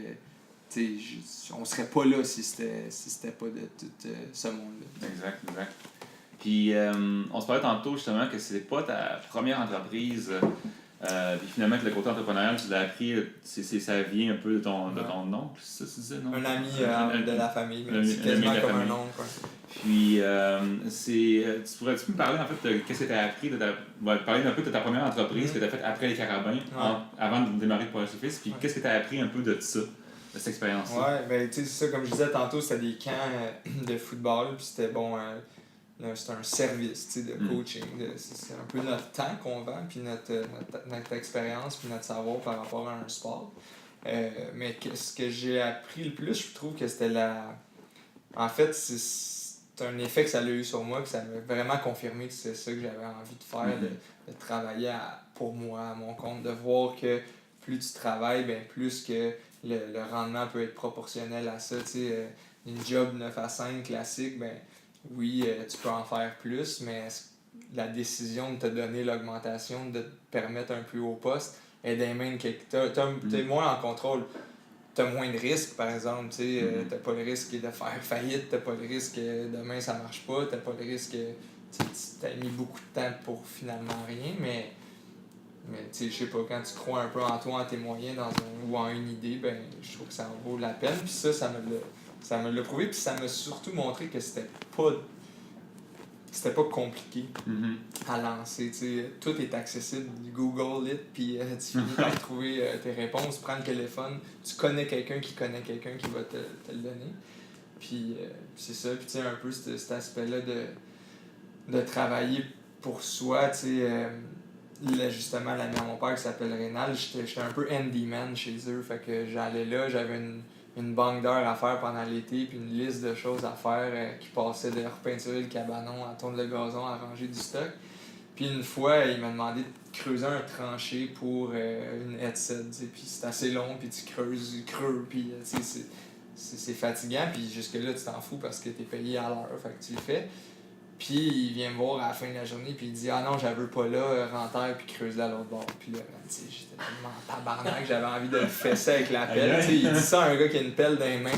on serait pas là si c'était pas de tout ce monde-là. Exact. Puis, on se parlait tantôt justement que c'est pas ta première entreprise. Puis finalement, que le côté entrepreneurial, tu l'as appris, ça vient un peu de ton oncle, ça tu disais, non? Un ami de la famille, mais c'est un ami quasiment de la comme famille. un oncle. Puis, pourrais-tu me parler en fait de qu'est-ce que tu as appris, parler un peu de ta première entreprise que tu as faite après les Carabins, avant de démarrer pour Poche et Fils, puis qu'est-ce que tu as appris un peu de ça, de cette expérience-là? Ouais, ben tu sais, c'est ça, comme je disais tantôt, c'était des camps de football, puis c'était bon, c'est un service de coaching. C'est un peu notre temps qu'on vend, puis notre expérience, puis notre savoir par rapport à un sport. Mais ce que j'ai appris le plus, je trouve que c'était En fait, c'est un effet que ça a eu sur moi, que ça m'a vraiment confirmé que c'est ça que j'avais envie de faire, de travailler pour moi, à mon compte, de voir que plus tu travailles, ben plus que le rendement peut être proportionnel à ça. Une job 9 à 5 classique, ben oui, tu peux en faire plus, mais la décision de te donner l'augmentation, de te permettre un plus haut poste, est dans les mains de quelqu'un. T'es moins en contrôle. T'as moins de risques, par exemple. T'as pas le risque de faire faillite, t'as pas le risque que demain ça marche pas, t'as pas le risque que t'as mis beaucoup de temps pour finalement rien, mais Mais tu sais, je sais pas, quand tu crois un peu en toi, en tes moyens ou en une idée, ben je trouve que ça en vaut la peine. Puis ça me l'a prouvé. Puis ça m'a surtout montré que c'était pas compliqué à lancer. T'sais. Tout est accessible. Google it, puis tu finis par trouver tes réponses. Prends le téléphone. Tu connais quelqu'un qui connaît quelqu'un qui va te le donner. Puis c'est ça. Puis tu sais, un peu cet aspect-là de travailler pour soi. Là, justement, l'ami à mon père qui s'appelle Rénal, j'étais un peu handyman chez eux. Fait que j'allais là, j'avais une banque d'heures à faire pendant l'été, puis une liste de choses à faire qui passait de repeinturer le cabanon, à tondre le gazon, à ranger du stock. Puis une fois, il m'a demandé de creuser un tranché pour une headset, puis c'est assez long, puis tu creuses, puis c'est fatigant, puis jusque-là, tu t'en fous parce que t'es payé à l'heure, fait que tu le fais. Puis il vient me voir à la fin de la journée, puis il dit « Ah non, j'avais pas là, rentre puis creuse-la à l'autre bord. » Puis là, j'étais tellement en tabarnak, j'avais envie de le fesser avec la pelle. Il dit ça à un gars qui a une pelle dans les mains.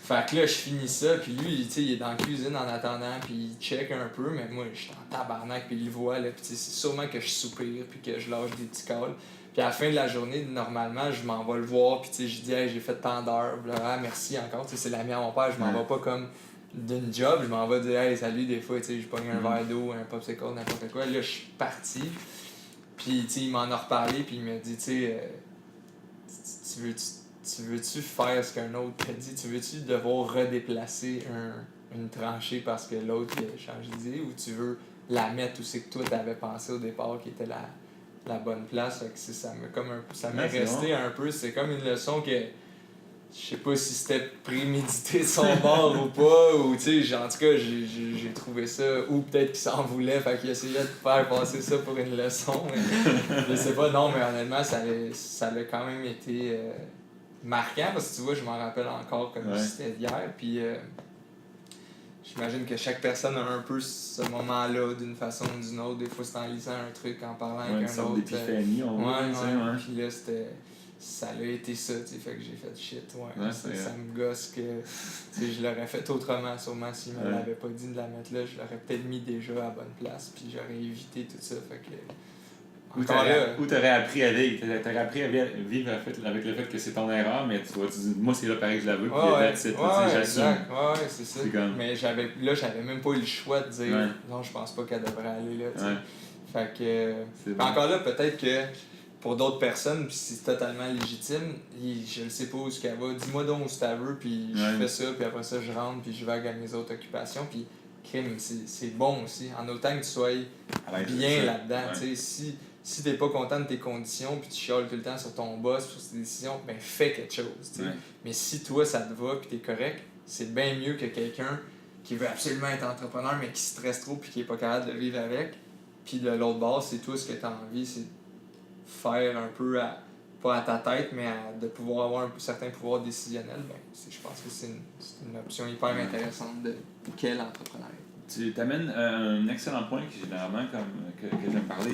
Fait que là, je finis ça, puis lui, il est dans la cuisine en attendant, puis il check un peu, mais moi, j'étais en tabarnak, puis il le voit, là, puis c'est sûrement que je soupire, puis que je lâche des petits calls. Puis à la fin de la journée, normalement, je m'en vais le voir, puis je dis « Hey, j'ai fait tant d'heures. » Ah, merci encore, c'est l'ami à mon père, je m'en vais pas comme d'une job, je m'en vais dire « Hey, salut », des fois, je pogne un verre d'eau, un popsicle, n'importe quoi. Là, je suis parti, puis il m'en a reparlé, puis il m'a dit « Tu veux-tu faire ce qu'un autre t'a dit? Tu veux-tu devoir redéplacer une tranchée parce que l'autre a changé d'idée, ou tu veux la mettre où c'est que toi t'avais pensé au départ qui était la bonne place? » Fait que ça m'est resté un peu, c'est comme une leçon que je sais pas si c'était prémédité de son bord ou pas, ou tu sais, en tout cas, j'ai trouvé ça, ou peut-être qu'il s'en voulait, fait qu'il essayait de faire passer ça pour une leçon, mais je sais pas, non, mais honnêtement, ça a quand même été marquant, parce que tu vois, je m'en rappelle encore comme si c'était hier, puis j'imagine que chaque personne a un peu ce moment-là d'une façon ou d'une autre. Des fois, c'est en lisant un truc, en parlant avec un autre. d'épiphanie, on voit. Puis là, ça a été ça, tu sais, fait que j'ai fait shit, ça me gosse que, tu sais, je l'aurais fait autrement, sûrement, s'il me l'avait pas dit de la mettre là, je l'aurais peut-être mis déjà à la bonne place, puis j'aurais évité tout ça, fait que... Ou t'aurais appris à vivre, avec le fait que c'est ton erreur, mais tu dis, moi c'est là pareil que je la veux, puis j'assume. Ouais, c'est ça. Comme... Mais j'avais même pas eu le choix de dire, non, je pense pas qu'elle devrait aller là, tu sais. Fait que... Encore là, peut-être que pour d'autres personnes, puis c'est totalement légitime, je ne sais pas où ce qu'elle va, dis-moi donc où tu veux, puis je fais ça, puis après ça je rentre, puis je vais à mes autres occupations, puis crime, c'est bon aussi, en autant que tu sois bien là-dedans, tu sais, si t'es pas content de tes conditions, puis tu chiales tout le temps sur ton boss, sur tes décisions, ben fais quelque chose, tu sais. Mais si toi ça te va, puis t'es correct, c'est bien mieux que quelqu'un qui veut absolument être entrepreneur, mais qui stresse trop, puis qui est pas capable de vivre avec, puis de l'autre bord, c'est toi ce que t'as envie, c'est faire un peu, pas à ta tête, mais de pouvoir avoir un certain pouvoir décisionnel, ben, je pense que c'est une option hyper intéressante de quel entrepreneur. Tu t'amènes un excellent point que généralement que j'aime parler.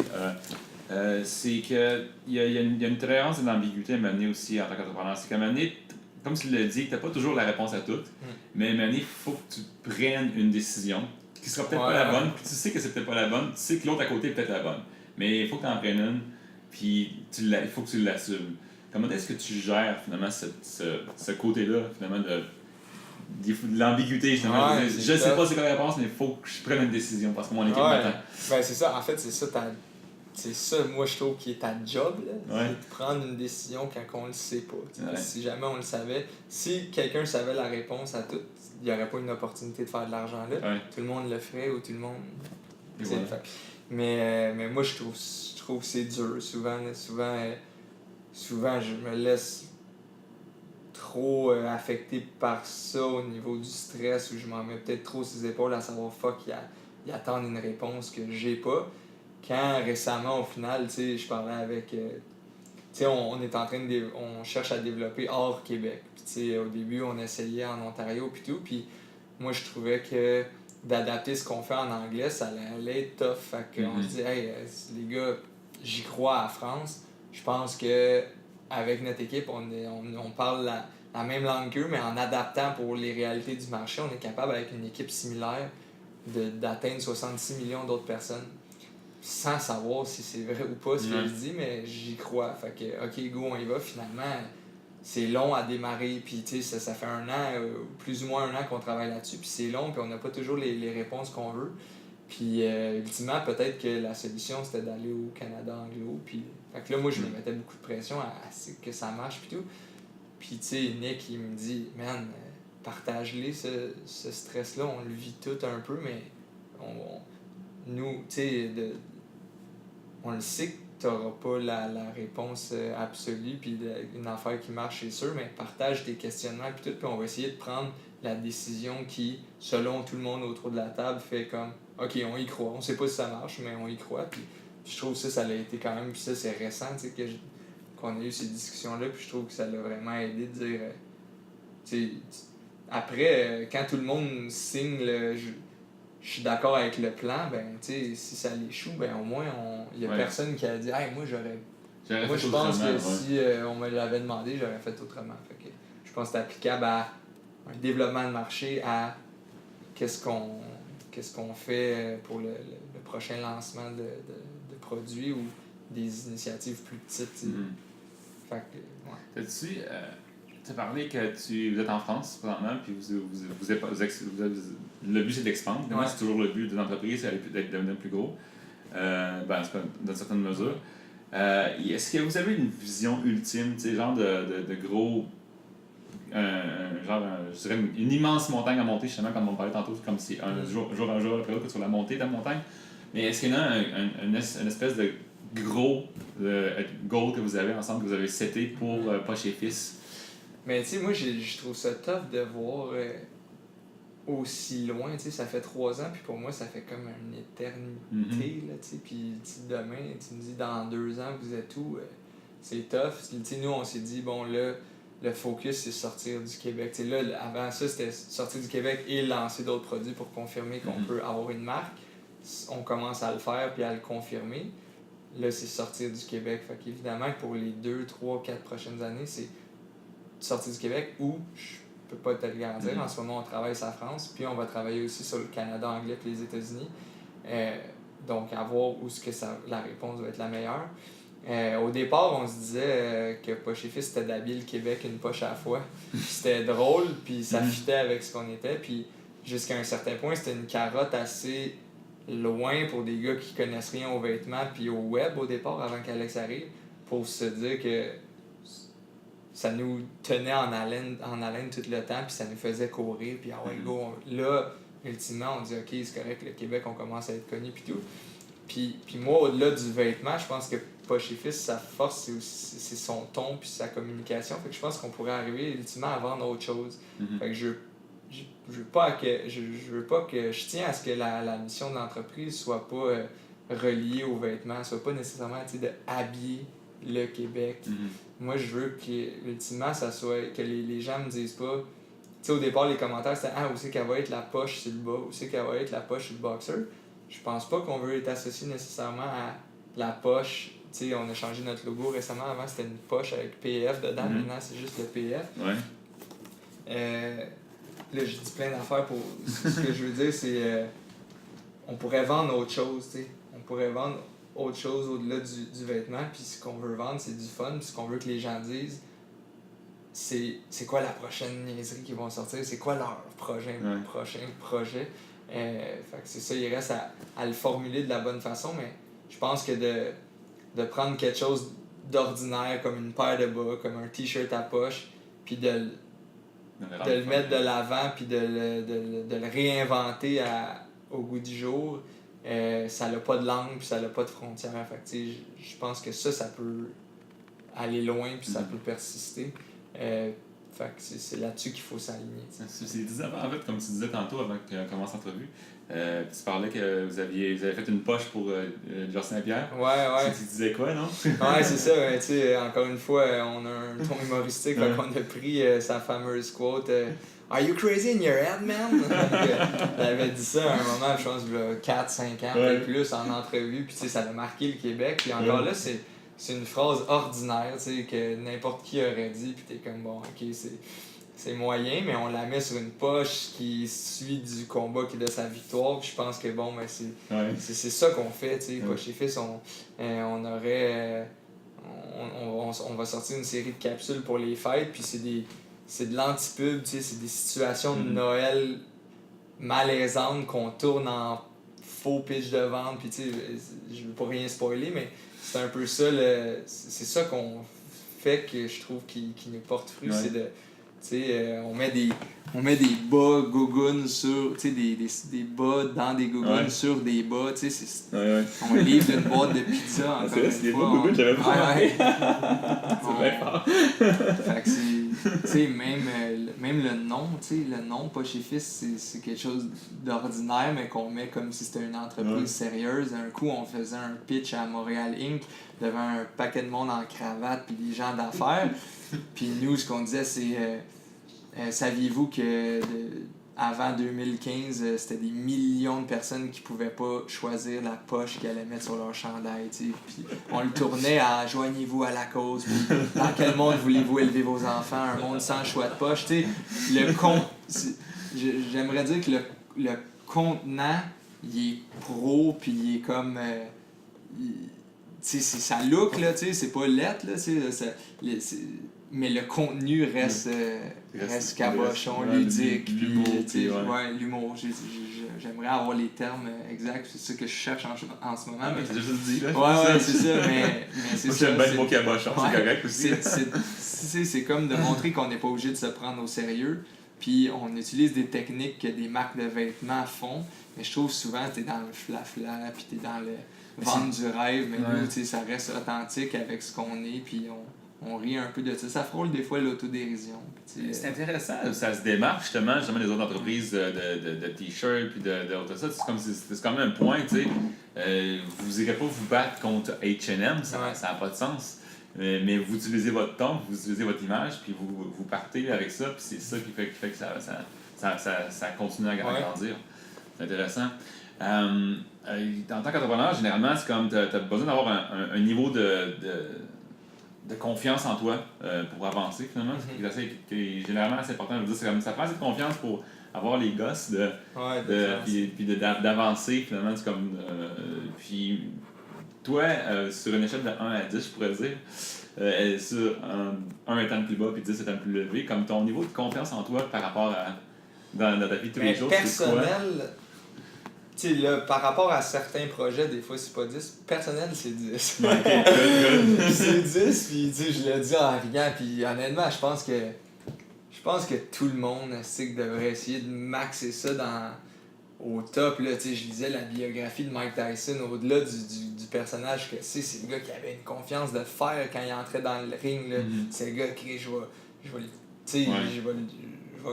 C'est qu'il y a une tolérance de l'ambiguïté à m'amener aussi en tant qu'entrepreneur. C'est qu'à m'amener, comme tu l'as dit, tu n'as pas toujours la réponse à tout, mais à m'amener, il faut que tu prennes une décision qui sera peut-être pas la bonne, puis tu sais que c'est peut-être pas la bonne, tu sais que l'autre à côté est peut-être la bonne, mais il faut que tu en prennes une. Puis il faut que tu l'assumes. Comment est-ce que tu gères finalement ce côté-là, finalement, de l'ambiguïté, justement? Je sais pas c'est quoi la réponse, mais il faut que je prenne une décision parce que mon équipe m'attend. Ben c'est ça, en fait, c'est ça, moi je trouve qui est ta job, là, c'est de prendre une décision quand on le sait pas. Si jamais on le savait, si quelqu'un savait la réponse à tout, il n'y aurait pas une opportunité de faire de l'argent là. Tout le monde le ferait ou tout le monde... Mais moi je trouve que c'est dur souvent. Souvent je me laisse trop affecté par ça au niveau du stress, où je m'en mets peut-être trop sur les épaules à savoir ils attendent une réponse que j'ai pas. Quand récemment au final, je parlais avec on est en train on cherche à développer hors Québec. Puis, au début on essayait en Ontario puis tout, puis moi je trouvais que d'adapter ce qu'on fait en anglais, ça allait être tough. Fait qu'on se dit, hey, les gars, j'y crois à France. Je pense que avec notre équipe, on parle la même langue qu'eux, mais en adaptant pour les réalités du marché, on est capable, avec une équipe similaire, d'atteindre 66 millions d'autres personnes. sans savoir si c'est vrai ou pas ce que je dis, mais j'y crois. Fait que, OK, go, on y va. Finalement, c'est long à démarrer, puis tu sais, ça fait 1 an, plus ou moins 1 an qu'on travaille là-dessus, puis c'est long, puis on n'a pas toujours les réponses qu'on veut. Puis ultimement, peut-être que la solution, c'était d'aller au Canada anglo, puis... Fait que là, moi, je me mettais beaucoup de pression à que ça marche, puis tout. Puis tu sais, Nick, il me dit, man, partage-les, ce stress-là, on le vit tout un peu, mais nous, tu sais, on le sait que tu n'auras pas la réponse absolue, puis une affaire qui marche, c'est sûr, mais partage tes questionnements, puis tout, puis on va essayer de prendre la décision qui, selon tout le monde autour de la table, fait comme, OK, on y croit. On sait pas si ça marche, mais on y croit, puis je trouve que ça a été quand même, puis ça, c'est récent, tu sais, qu'on a eu ces discussions-là, puis je trouve que ça l'a vraiment aidé de dire, tu sais, après, quand tout le monde signe je suis d'accord avec le plan, ben, tu sais, si ça l'échoue, ben, au moins, il y a personne qui a dit, hey, moi, je pense que si on me l'avait demandé, j'aurais fait autrement. Fait que je pense que c'est applicable à un développement de marché, à qu'est-ce qu'on fait pour le prochain lancement de produits ou des initiatives plus petites. Fait que, tu as parlé que vous êtes en France présentement, puis le but c'est d'expandre. Moi, c'est toujours le but de l'entreprise, c'est d'être devenir plus gros, dans certaines mesures. Est-ce que vous avez une vision ultime, genre de gros, je dirais une immense montagne à monter, justement, comme on parlait tantôt, comme si un jour après l'autre sur la montée de la montagne. Mais est-ce qu'il y en a une espèce de gros goal que vous avez ensemble, que vous avez seté pour Poche et Fils? Mais tu sais, moi, je trouve ça tough de voir aussi loin. Tu sais, ça fait 3 ans, puis pour moi, ça fait comme une éternité. Là, tu sais, puis demain, tu me dis dans 2 ans, vous êtes où? C'est tough. Tu sais, nous, on s'est dit, bon, là, le focus, c'est sortir du Québec. Tu sais, là, avant ça, c'était sortir du Québec et lancer d'autres produits pour confirmer qu'on peut avoir une marque. On commence à le faire puis à le confirmer. Là, c'est sortir du Québec. Fait qu'évidemment, pour les 2, 3, 4 prochaines années, c'est sortir du Québec ou je peux pas te le garantir. En ce moment, on travaille sur la France, puis on va travailler aussi sur le Canada anglais et les États-Unis. Donc, à voir où est-ce que la réponse va être la meilleure. Au départ, on se disait que Poche et Fils, c'était d'habiller le Québec une poche à la fois. C'était drôle, puis ça fitait avec ce qu'on était. Puis jusqu'à un certain point, c'était une carotte assez loin pour des gars qui connaissent rien aux vêtements puis au web au départ, avant qu'Alex arrive, pour se dire que ça nous tenait en haleine tout le temps, puis ça nous faisait courir, puis go, là, ultimement, on dit ok, c'est correct, le Québec, on commence à être connu, puis tout. Puis moi, au-delà du vêtement, je pense que Poche et Fils, sa force, c'est son ton, puis sa communication. Fait que je pense qu'on pourrait arriver, ultimement, à vendre autre chose. Fait que je veux pas que je tiens à ce que la mission de l'entreprise soit pas reliée aux vêtements, soit pas nécessairement de habiller le Québec. Moi, je veux que, ultimement, ça soit que les gens me disent pas. Tu sais, au départ, les commentaires, c'était où c'est qu'elle va être la poche sur le bas, où c'est qu'elle va être la poche sur le boxer. Je pense pas qu'on veut être associé nécessairement à la poche. Tu sais, on a changé notre logo récemment. Avant, c'était une poche avec PF dedans. Maintenant, c'est juste le PF. Là, je dis plein d'affaires pour. Ce que je veux dire, c'est. On pourrait vendre autre chose, tu sais. On pourrait vendre autre chose au-delà du vêtement, puis ce qu'on veut vendre, c'est du fun, puis ce qu'on veut que les gens disent, c'est quoi la prochaine niaiserie qui vont sortir, c'est quoi leur prochain projet. Fait que c'est ça, il reste à le formuler de la bonne façon, mais je pense que de prendre quelque chose d'ordinaire, comme une paire de bas, comme un t-shirt à poche, puis de le mettre de l'avant, puis de le réinventer au goût du jour, ça n'a pas de langue, puis ça n'a pas de frontières. Fait que, je pense que ça peut aller loin, puis ça peut persister. Fait que c'est là-dessus qu'il faut s'aligner. C'est 10 ans, en fait, comme tu disais tantôt avant qu'on commence l'entrevue, tu parlais que vous avez fait une poche pour Georges Saint-Pierre. Ouais. Tu disais quoi, non? Ouais, c'est ça. Tu sais, encore une fois, on a un ton humoristique, fait qu'on a pris sa fameuse quote Are you crazy in your head, man? Elle avait dit ça à un moment, je pense, il y a 4-5 ans, et plus, en entrevue, puis tu sais, ça a marqué le Québec. Puis encore là, c'est une phrase ordinaire, tu sais, que n'importe qui aurait dit, puis t'es comme, bon, ok, c'est moyen, mais on la met sur une poche qui suit du combat qui est de sa victoire. Puis je pense que bon, ben c'est ça qu'on fait. Poche et Fils, on aurait. On va sortir une série de capsules pour les fêtes, puis c'est de l'anti-pub, c'est des situations de Noël malaisantes qu'on tourne en faux pitch de vente, puis je veux pas rien spoiler, mais c'est un peu ça, c'est ça qu'on fait que je trouve qui nous porte fruit, c'est de on met des bas gougounes sur, des bas dans des gougounes sur des bas, on livre une boîte de pizza encore une fois. C'est des bas gougounes, j'avais pas. C'est bien fort. Fait que c'est, même le nom Poche et Fils, c'est quelque chose d'ordinaire, mais qu'on met comme si c'était une entreprise sérieuse. Un coup, on faisait un pitch à Montréal Inc. devant un paquet de monde en cravate puis des gens d'affaires. Puis nous, ce qu'on disait, c'est saviez-vous que avant 2015, c'était des millions de personnes qui pouvaient pas choisir la poche qu'ils allaient mettre sur leur chandail, Puis on le tournait à joignez-vous à la cause. Puis dans quel monde voulez-vous élever vos enfants? Un monde sans choix de poche. J'aimerais dire que le contenant, il est pro, puis il est comme. C'est ça look, là, c'est pas lettre, là, mais le contenu reste cabochon, ludique, l'humour. J'aimerais avoir les termes exacts, c'est ça que je cherche en ce moment. C'est juste dit, là. Ouais, c'est ça, mais c'est ça. J'aime bien le mot cabochon, c'est correct aussi. C'est comme de montrer qu'on n'est pas obligé de se prendre au sérieux, puis on utilise des techniques que des marques de vêtements font, mais je trouve souvent t'es dans le fla-fla, puis t'es dans le vendre du rêve, mais nous, ça reste authentique avec ce qu'on est, puis on rit un peu de ça. Ça frôle des fois l'autodérision. C'est intéressant, ça se démarque justement des autres entreprises de t-shirts puis de ça. C'est comme un point, tu sais. Vous n'irez pas vous battre contre H&M, ça n'a pas de sens. Mais vous utilisez votre ton, vous utilisez votre image, puis vous partez avec ça, puis c'est ça qui fait que ça continue à grandir. C'est intéressant. En tant qu'entrepreneur, généralement, c'est comme tu as besoin d'avoir un niveau de confiance en toi pour avancer, finalement. C'est généralement assez important. Je veux dire, c'est comme ça prend assez de confiance pour avoir les gosses d'avancer, finalement. C'est comme, puis toi, sur une échelle de 1 à 10, je pourrais dire, sur 1 étant le plus bas puis 10 étant le plus élevé, comme ton niveau de confiance en toi par rapport à dans ta vie de tous les jours, c'est quoi? Personnel, tu sais, là, par rapport à certains projets, des fois, c'est pas 10. Personnel, c'est 10. C'est 10, puis je le dis en riant, puis honnêtement, je pense que tout le monde devrait essayer de maxer ça au top. Là, je lisais la biographie de Mike Tyson, au-delà du personnage que c'est le gars qui avait une confiance de fer quand il entrait dans le ring. Là. C'est le gars qui je vais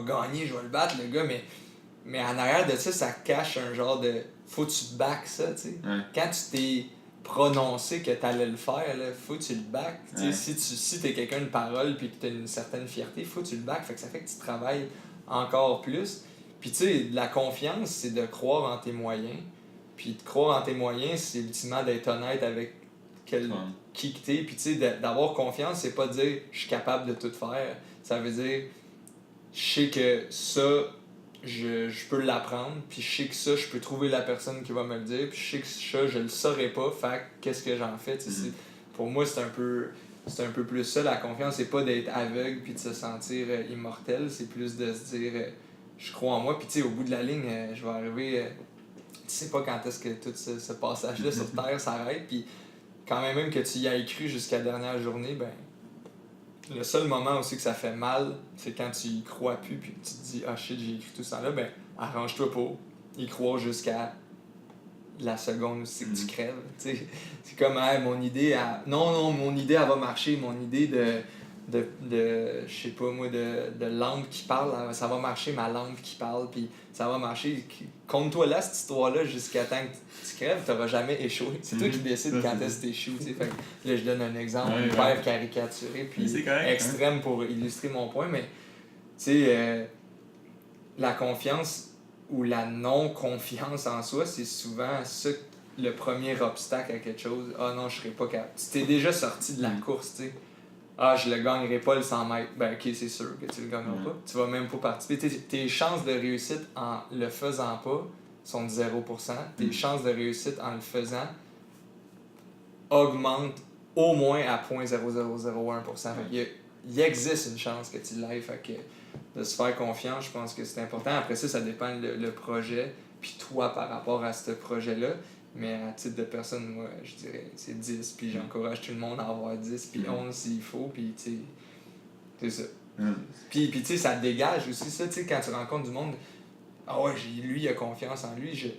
gagner, je vais le battre, le gars, mais en arrière de ça cache un genre de... Faut que tu back ça, tu sais. Quand tu t'es prononcé que tu allais le faire, là, faut que tu le back. Si t'es quelqu'un de parole puis que tu as une certaine fierté, faut que tu le back. Fait que ça fait que tu travailles encore plus. Puis tu sais, la confiance, c'est de croire en tes moyens. Puis de croire en tes moyens, c'est ultimement d'être honnête avec qui que t'es. Puis tu sais, d'avoir confiance, c'est pas de dire « je suis capable de tout faire ». Ça veut dire « je sais que ça... Je peux l'apprendre, puis je sais que ça, je peux trouver la personne qui va me le dire, puis je sais que ça, je le saurais pas, fait qu'est-ce que j'en fais, pour moi, c'est un peu plus ça, la confiance, c'est pas d'être aveugle puis de se sentir immortel, c'est plus de se dire, je crois en moi, puis tu sais, au bout de la ligne, je vais arriver, tu sais pas quand est-ce que tout ce passage-là sur Terre s'arrête, puis quand même que tu y aies cru jusqu'à la dernière journée, ben le seul moment aussi que ça fait mal, c'est quand tu y crois plus puis que tu te dis « Ah shit, j'ai écrit tout ça là », ben arrange-toi pour y croire jusqu'à la seconde où c'est que tu crèves. T'sais. C'est comme hey, mon idée, mon idée elle va marcher, mon idée de je sais pas moi, de lampe qui parle, ça va marcher, ma lampe qui parle, puis ça va marcher. Compte-toi là, cette histoire-là, jusqu'à temps que tu crèves, t'auras jamais échoué. C'est toi qui décides quand est-ce que t'échoues. Fait que là, je donne un exemple hyper caricaturé, puis extrême pour illustrer mon point, mais tu sais, la confiance ou la non-confiance en soi, c'est souvent ça, le premier obstacle à quelque chose. Ah non, je serais pas capable. Tu t'es déjà sorti de la course, tu sais. Ah, je le gagnerai pas le 100 mètres. Ben, ok, c'est sûr que tu le gagneras pas. Tu vas même pas participer. Tes chances de réussite en le faisant pas sont de 0%. Tes chances de réussite en le faisant augmentent au moins à 0.0001%. Il existe une chance que tu l'ailles. Fait que de se faire confiance, je pense que c'est important. Après ça dépend le projet, puis toi par rapport à ce projet-là. Mais à titre de personne, moi, je dirais c'est 10, puis j'encourage tout le monde à avoir 10, puis 11 s'il faut, puis tu sais, c'est ça. Puis tu sais, ça te dégage aussi, ça, tu sais, quand tu rencontres du monde, ah ouais, lui, il a confiance en lui,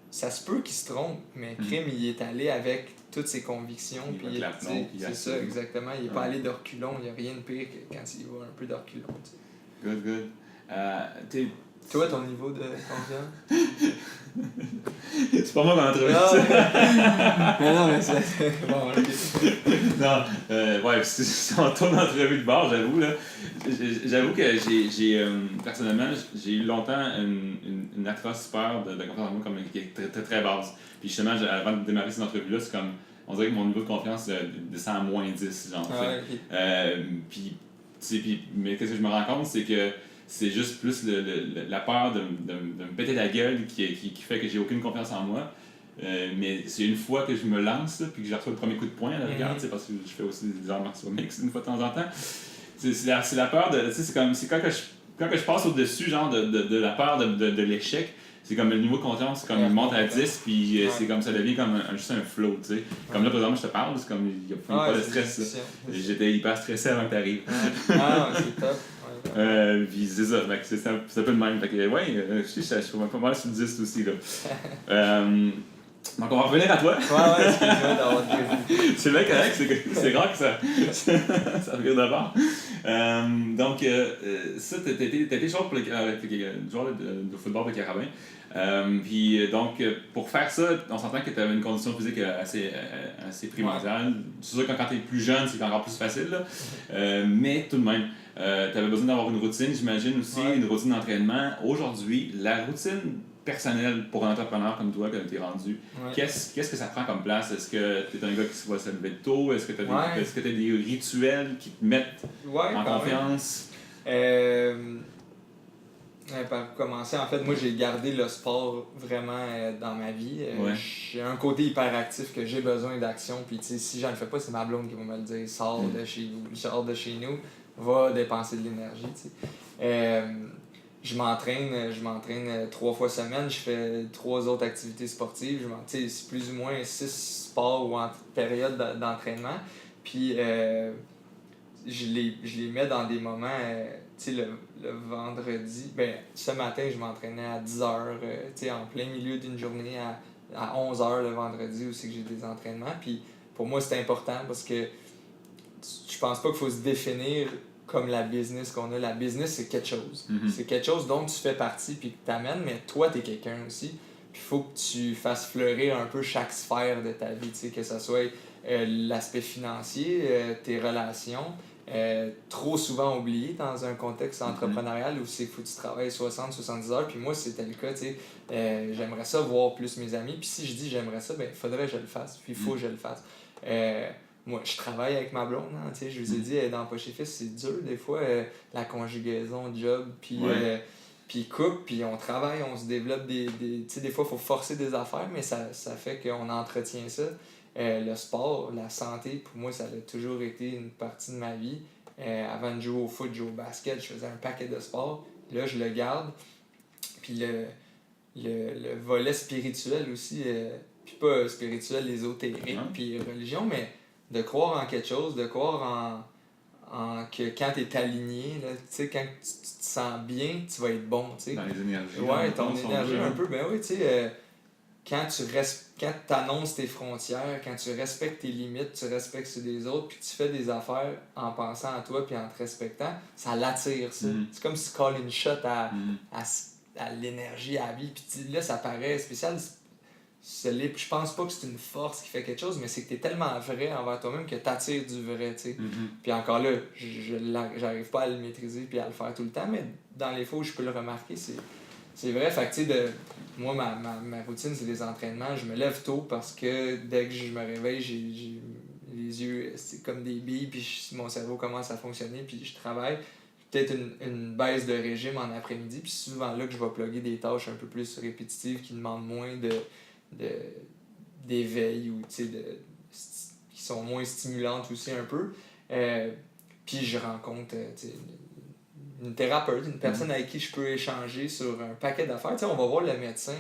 ça se peut qu'il se trompe, mais Crime, il est allé avec toutes ses convictions, puis c'est ça, exactement, il est pas allé de reculons, il n'y a rien de pire que quand il va un peu de reculons, tu sais. Good. Toi, ton niveau de confiance? C'est pas moi dans l'entrevue. Mais non, mais c'est... Bon, ok. Non, ouais, si on tourne l'entrevue de bord, j'avoue, là, j'avoue que personnellement, j'ai eu longtemps une atroce peur de confiance en moi comme, qui est très, très, très basse. Puis justement, avant de démarrer cette entrevue-là, c'est comme, on dirait que mon niveau de confiance descend à moins 10, genre. Mais qu'est-ce que je me rends compte, c'est que c'est juste plus la peur de me péter la gueule qui fait que j'ai aucune confiance en moi. Mais c'est une fois que je me lance, puis que j'ai reçu le premier coup de poing à la rigueur, parce que je fais aussi des arts martiaux mix une fois de temps en temps. C'est la peur de. C'est quand que je passe au-dessus, genre, de la peur de l'échec. C'est comme le niveau de confiance, c'est comme il monte à 10, puis c'est comme ça devient comme juste un flow, tu sais. Comme là, par exemple, je te parle, c'est comme il n'y a pas de stress. J'étais hyper stressé avant que tu arrives. C'est top. Puis c'est ça, c'est un peu le même. Fait que, ouais, je suis pas mal sur le 10 aussi, là. Donc on va revenir à toi. Ouais, excuse-moi d'avoir dit. C'est bien correct, c'est rare que ça vire de bord. Donc, ça, t'étais joueur pour joueur de football de Carabin. Puis donc, pour faire ça, on s'entend que tu avais une condition physique assez primordiale. C'est sûr que quand tu es plus jeune, c'est encore plus facile, là. Mais tout de même, tu avais besoin d'avoir une routine, j'imagine aussi, une routine d'entraînement. Aujourd'hui, la routine personnelle pour un entrepreneur comme toi, que tu es rendu, qu'est-ce que ça prend comme place? Est-ce que tu es un gars qui va se lever tôt? Est-ce que tu as des rituels qui te mettent en confiance? Par commencer, en fait, moi j'ai gardé le sport vraiment dans ma vie. J'ai un côté hyperactif que j'ai besoin d'action. Puis si j'en fais pas, c'est ma blonde qui va me le dire. Sors de chez vous, sors de chez nous, va dépenser de l'énergie. Je m'entraîne 3 fois semaine, je fais 3 autres activités sportives. C'est plus ou moins 6 sports ou en période d'entraînement. Puis je les mets dans des moments, le vendredi, ce matin je m'entraînais à 10h, en plein milieu d'une journée à 11h le vendredi où c'est que j'ai des entraînements. Puis pour moi c'est important parce que je pense pas qu'il faut se définir comme la business qu'on a. La business, c'est quelque chose. C'est quelque chose dont tu fais partie puis que tu amènes, mais toi, tu es quelqu'un aussi. Puis il faut que tu fasses fleurir un peu chaque sphère de ta vie, que ce soit l'aspect financier, tes relations, trop souvent oublié dans un contexte entrepreneurial où c'est faut que tu travailles 60-70 heures. Puis moi, c'était le cas, j'aimerais ça voir plus mes amis. Puis si je dis j'aimerais ça, il faudrait que je le fasse. Puis il faut que je le fasse. Moi, je travaille avec ma blonde, hein, je vous ai dit, dans Poche et Fils, c'est dur des fois, la conjugaison, job, puis couple, puis on travaille, on se développe des fois, il faut forcer des affaires, mais ça fait qu'on entretient ça. Le sport, la santé, pour moi, ça a toujours été une partie de ma vie. Avant de jouer au foot, jouer au basket, je faisais un paquet de sports. Là, je le garde. Puis le volet spirituel aussi, puis pas spirituel, ésotérique, puis religion, mais de croire en quelque chose, de croire en que quand tu es aligné, là, quand tu te sens bien, tu vas être bon. T'sais. Dans les énergies. Ouais, ton énergie un peu. Ben oui, tu sais, quand tu annonces tes frontières, quand tu respectes tes limites, tu respectes ceux des autres, puis tu fais des affaires en pensant à toi puis en te respectant, ça l'attire, ça. C'est comme si tu colles une shot à l'énergie, à la vie. Puis là, ça paraît spécial. Je pense pas que c'est une force qui fait quelque chose, mais c'est que t'es tellement vrai envers toi-même que t'attires du vrai, tu sais. Puis encore là, j'arrive pas à le maîtriser puis à le faire tout le temps, mais dans les fois où je peux le remarquer, c'est vrai. Fait que tu sais, moi, ma routine, c'est les entraînements. Je me lève tôt parce que dès que je me réveille, j'ai les yeux, c'est comme des billes, puis mon cerveau commence à fonctionner, puis je travaille. Peut-être une baisse de régime en après-midi, puis c'est souvent là que je vais plugger des tâches un peu plus répétitives qui demandent moins d'éveil ou qui sont moins stimulantes aussi un peu. Puis je rencontre une thérapeute, une personne avec qui je peux échanger sur un paquet d'affaires. On va voir le médecin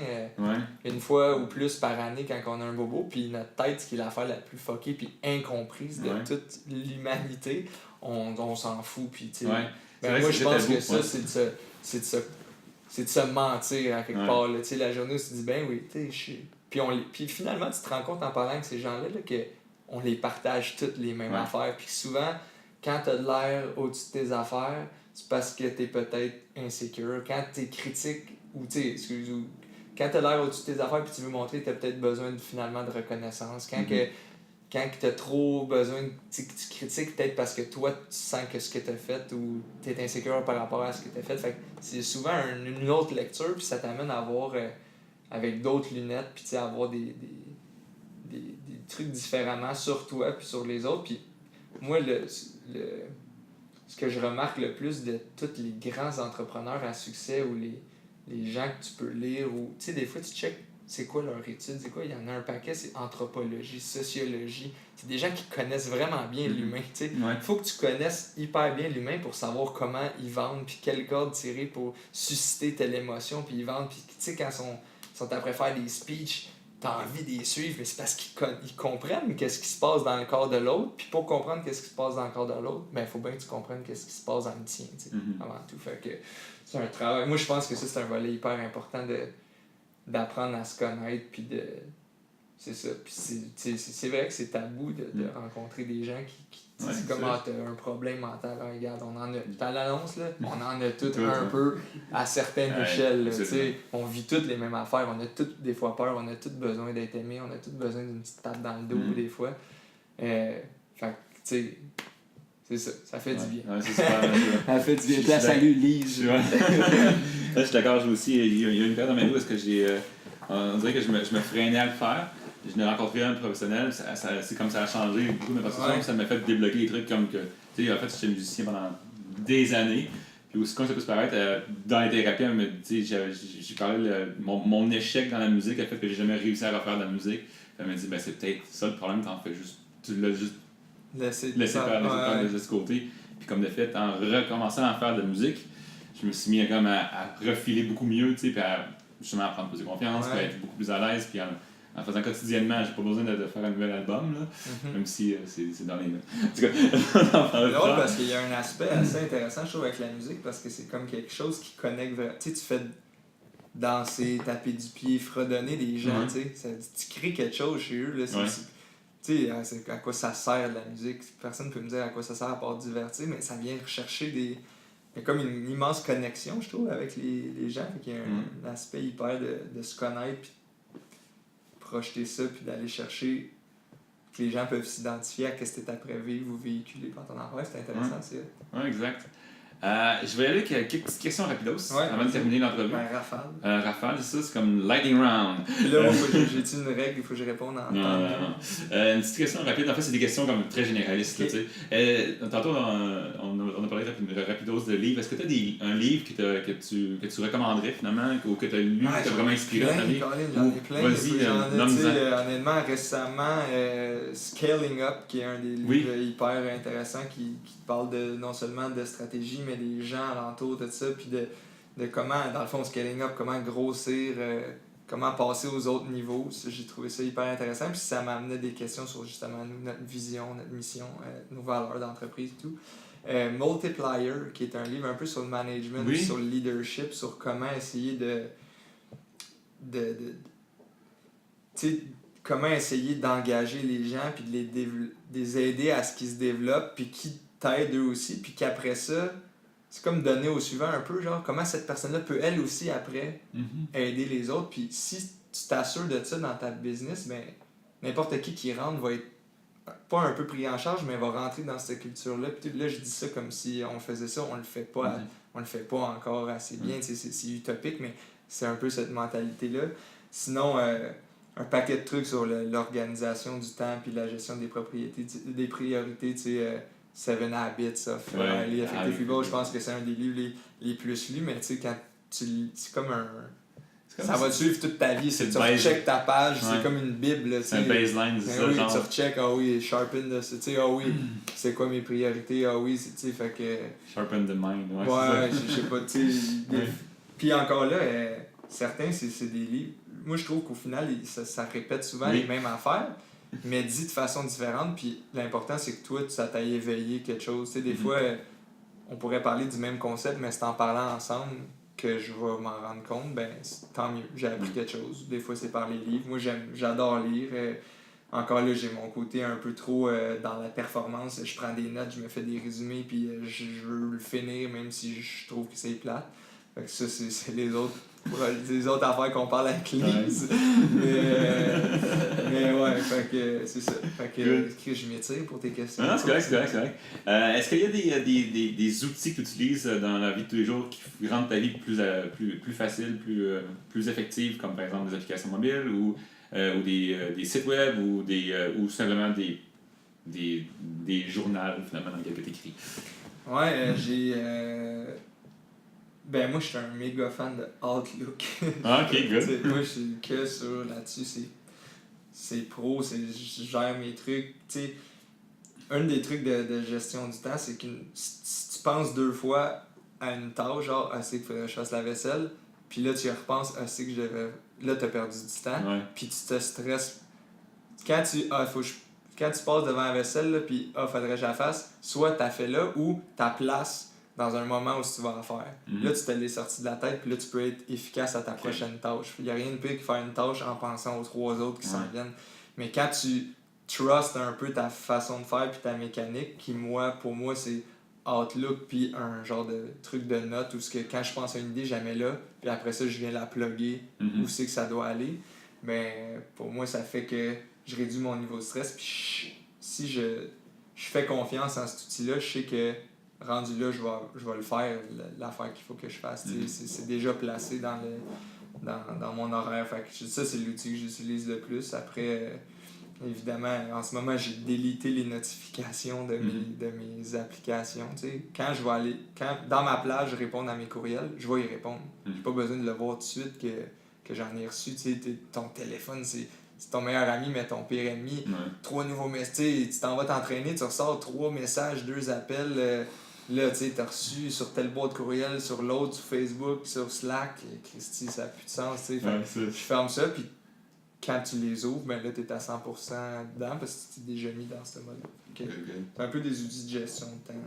une fois ou plus par année quand on a un bobo, puis notre tête, ce qui est l'affaire la plus fuckée puis incomprise de toute l'humanité, on s'en fout. Puis, moi, je pense que ça, c'est de se mentir à quelque part. Là. La journée où tu te dis, ben oui, puis finalement, tu te rends compte en parlant avec ces gens-là qu'on les partage toutes les mêmes affaires. Puis souvent, quand tu as de l'air au-dessus de tes affaires, c'est parce que tu es peut-être insécure. Quand tu es critique, quand tu as l'air au-dessus de tes affaires puis tu veux montrer que tu as peut-être besoin finalement de reconnaissance. Quand tu as trop besoin, que tu critiques peut-être parce que toi, tu sens que ce que tu as fait ou tu es insécure par rapport à ce que tu as fait. Fait que c'est souvent une autre lecture, puis ça t'amène à voir avec d'autres lunettes, puis à voir des trucs différemment sur toi puis sur les autres. Puis moi, ce que je remarque le plus de tous les grands entrepreneurs à succès ou les gens que tu peux lire, ou des fois tu checkes c'est quoi leur étude, c'est quoi, il y en a un paquet, c'est anthropologie, sociologie, c'est des gens qui connaissent vraiment bien l'humain, il faut que tu connaisses hyper bien l'humain pour savoir comment ils vendent, puis quelle corde tirer pour susciter telle émotion, puis ils vendent, puis quand ils sont après faire des speeches, t'as envie de les suivre, mais c'est parce qu'ils comprennent qu'est-ce qui se passe dans le corps de l'autre, puis pour comprendre qu'est-ce qui se passe dans le corps de l'autre, il faut bien que tu comprennes qu'est-ce qui se passe dans le tien, avant tout. Fait que c'est un travail. Moi, je pense que ça, c'est un volet hyper important d'apprendre à se connaître, puis c'est ça. Puis c'est vrai que c'est tabou de rencontrer des gens qui c'est comme t'as un problème mental. Regarde, on en a. Dans l'annonce, là, on en a tout un peu à certaines échelles. Là, on vit toutes les mêmes affaires. On a toutes des fois peur. On a tous besoin d'être aimé. On a tous besoin d'une petite tape dans le dos des fois. Fait que, c'est ça. Ça fait du bien. Ouais, c'est super. Ça fait du bien. Salut, Lise. Je suis d'accord, j'ai aussi. Il y a une période dans ma vie où est-ce que on dirait que je me freinais à le faire. Je n'ai rencontré un professionnel, c'est comme ça a changé beaucoup de ma perception, ça m'a fait débloquer des trucs comme que, en fait, j'étais musicien pendant des années, puis aussi quand ça peut se paraître, dans les thérapies, j'ai parlé de mon échec dans la musique, le fait que j'ai jamais réussi à refaire de la musique, elle m'a dit, c'est peut-être ça le problème, tu l'as juste laissé faire de ce côté, puis comme de fait, en recommençant à faire de la musique, je me suis mis comme à refiler beaucoup mieux, puis à justement à prendre plus de confiance, puis à être beaucoup plus à l'aise, puis en faisant quotidiennement, j'ai pas besoin de faire un nouvel album, là, même si c'est dans les... En tout cas, c'est drôle parce qu'il y a un aspect assez intéressant, je trouve, avec la musique, parce que c'est comme quelque chose qui connecte vraiment. Tu fais danser, taper du pied, fredonner des gens, tu crées quelque chose chez eux, là, c'est à quoi ça sert la musique. Personne ne peut me dire à quoi ça sert à part divertir, mais ça vient rechercher des... Il y a comme une immense connexion, je trouve, avec les gens. Il y a un aspect hyper de se connaître, puis projeter ça, puis d'aller chercher que les gens peuvent s'identifier à ce que tu es après vivre ou véhiculer pendant ton enfance. C'est intéressant, c'est ça. Oui, exact. Je vais aller avec quelques petites questions rapidos avant de terminer l'entrevue. Rafale. Rafale, c'est comme lightning round. Puis là, j'ai-tu une règle, il faut que je réponde en temps. Non. Une petite question rapide. En fait, c'est des questions comme très généralistes. Okay. Tantôt, on a parlé rapidos de livres. Est-ce que tu as un livre que tu recommanderais finalement, ou que tu as lu, qui t'a vraiment inspiré dans ta vie? J'en ai plein. Vas-y, honnêtement, récemment, Scaling Up, qui est un des livres hyper intéressants qui parle non seulement de stratégie, mais des gens alentour de ça, puis de comment, dans le fond, Scaling Up, comment grossir, comment passer aux autres niveaux. J'ai trouvé ça hyper intéressant, puis ça m'a amené des questions sur justement notre vision, notre mission, nos valeurs d'entreprise et tout. Multiplier, qui est un livre un peu sur le management, sur le leadership, sur comment essayer comment essayer d'engager les gens, puis de les aider à ce qu'ils se développent, puis qui t'aident eux aussi, puis qu'après ça, c'est comme donner au suivant un peu, genre, comment cette personne-là peut elle aussi, après, aider les autres. Puis si tu t'assures de ça dans ta business, ben, n'importe qui rentre va être pas un peu pris en charge, mais va rentrer dans cette culture-là. Puis là, je dis ça comme si on faisait ça, on le fait pas, on le fait pas encore assez bien, c'est utopique, mais c'est un peu cette mentalité-là. Sinon, un paquet de trucs sur l'organisation du temps puis la gestion des priorités, tu sais, Seven Habits of Highly Effective People, je pense que c'est un des livres les plus lus, mais tu sais, quand c'est comme un... Ça va te suivre toute ta vie, tu recheck ta page, c'est comme une bible. C'est un baseline, c'est ça, oui, genre. Tu recheck, sharpen tu sais, c'est quoi mes priorités, tu sais, fait que... Sharpen the mind, je sais pas, tu sais... Puis encore là, certains, c'est des livres... Moi, je trouve qu'au final, ça répète souvent les mêmes affaires, mais dit de façon différente, puis l'important, c'est que toi, ça t'a éveillé quelque chose. Tu sais, des fois, on pourrait parler du même concept, mais c'est en parlant ensemble que je vais m'en rendre compte, ben tant mieux, j'ai appris quelque chose. Des fois, c'est par les livres. Moi, j'adore lire. Encore là, j'ai mon côté un peu trop dans la performance. Je prends des notes, je me fais des résumés, puis je veux le finir, même si je trouve que c'est plate. Fait que ça, c'est les autres affaires qu'on parle avec Lise. Mais ouais, fait que c'est ça. Fait que je m'étire pour tes questions. Non, c'est correct. Est-ce qu'il y a des outils que tu utilises dans la vie de tous les jours qui rendent ta vie plus facile, plus effective, comme par exemple des applications mobiles ou des sites web ou simplement des journaux finalement dans lesquels tu écris? Ouais, j'ai... Ben moi je suis un méga fan de Outlook. Ah, ok, good. Moi je suis que sur là-dessus, c'est pro, je gère mes trucs. T'sais, un des trucs de gestion du temps, c'est que si tu penses 2 fois à une tâche, genre c'est qu'il faudrait que je fasse la vaisselle, puis là tu y repenses, c'est que je devrais. Là t'as perdu du temps, puis tu te stresses. Quand tu passes devant la vaisselle, là, puis faudrait que je la fasse, soit t'as fait là ou ta place dans un moment où tu vas en faire. Là, tu te l'es sorti de la tête, puis là, tu peux être efficace à ta prochaine tâche. Il n'y a rien de pire que faire une tâche en pensant aux 3 autres qui s'en viennent. Mais quand tu trustes un peu ta façon de faire puis ta mécanique, qui, pour moi, c'est Outlook puis un genre de truc de notes où que quand je pense à une idée, je la mets là, puis après ça, je viens la plugger où c'est que ça doit aller. Mais pour moi, ça fait que je réduis mon niveau de stress, puis si je fais confiance en cet outil-là, je sais que rendu là, je vais le faire, l'affaire qu'il faut que je fasse. C'est déjà placé dans mon horaire. Fait que ça, c'est l'outil que j'utilise le plus. Après, évidemment, en ce moment, j'ai délité les notifications de mes applications. Quand dans ma plage, je réponds à mes courriels, je vais y répondre. J'ai pas besoin de le voir tout de suite que j'en ai reçu. Ton téléphone, c'est ton meilleur ami, mais ton pire ennemi. 3 nouveaux messages. Tu t'en vas t'entraîner, tu ressors 3 messages, 2 appels. Là, tu sais, t'as reçu sur telle boîte courriel, sur l'autre, sur Facebook, sur Slack. Christy, ça n'a plus de sens, tu sais. Je ferme ça, puis quand tu les ouvres, ben là, t'es à 100% dedans parce que tu t'es déjà mis dans ce mode-là. C'est un peu des outils de gestion de temps.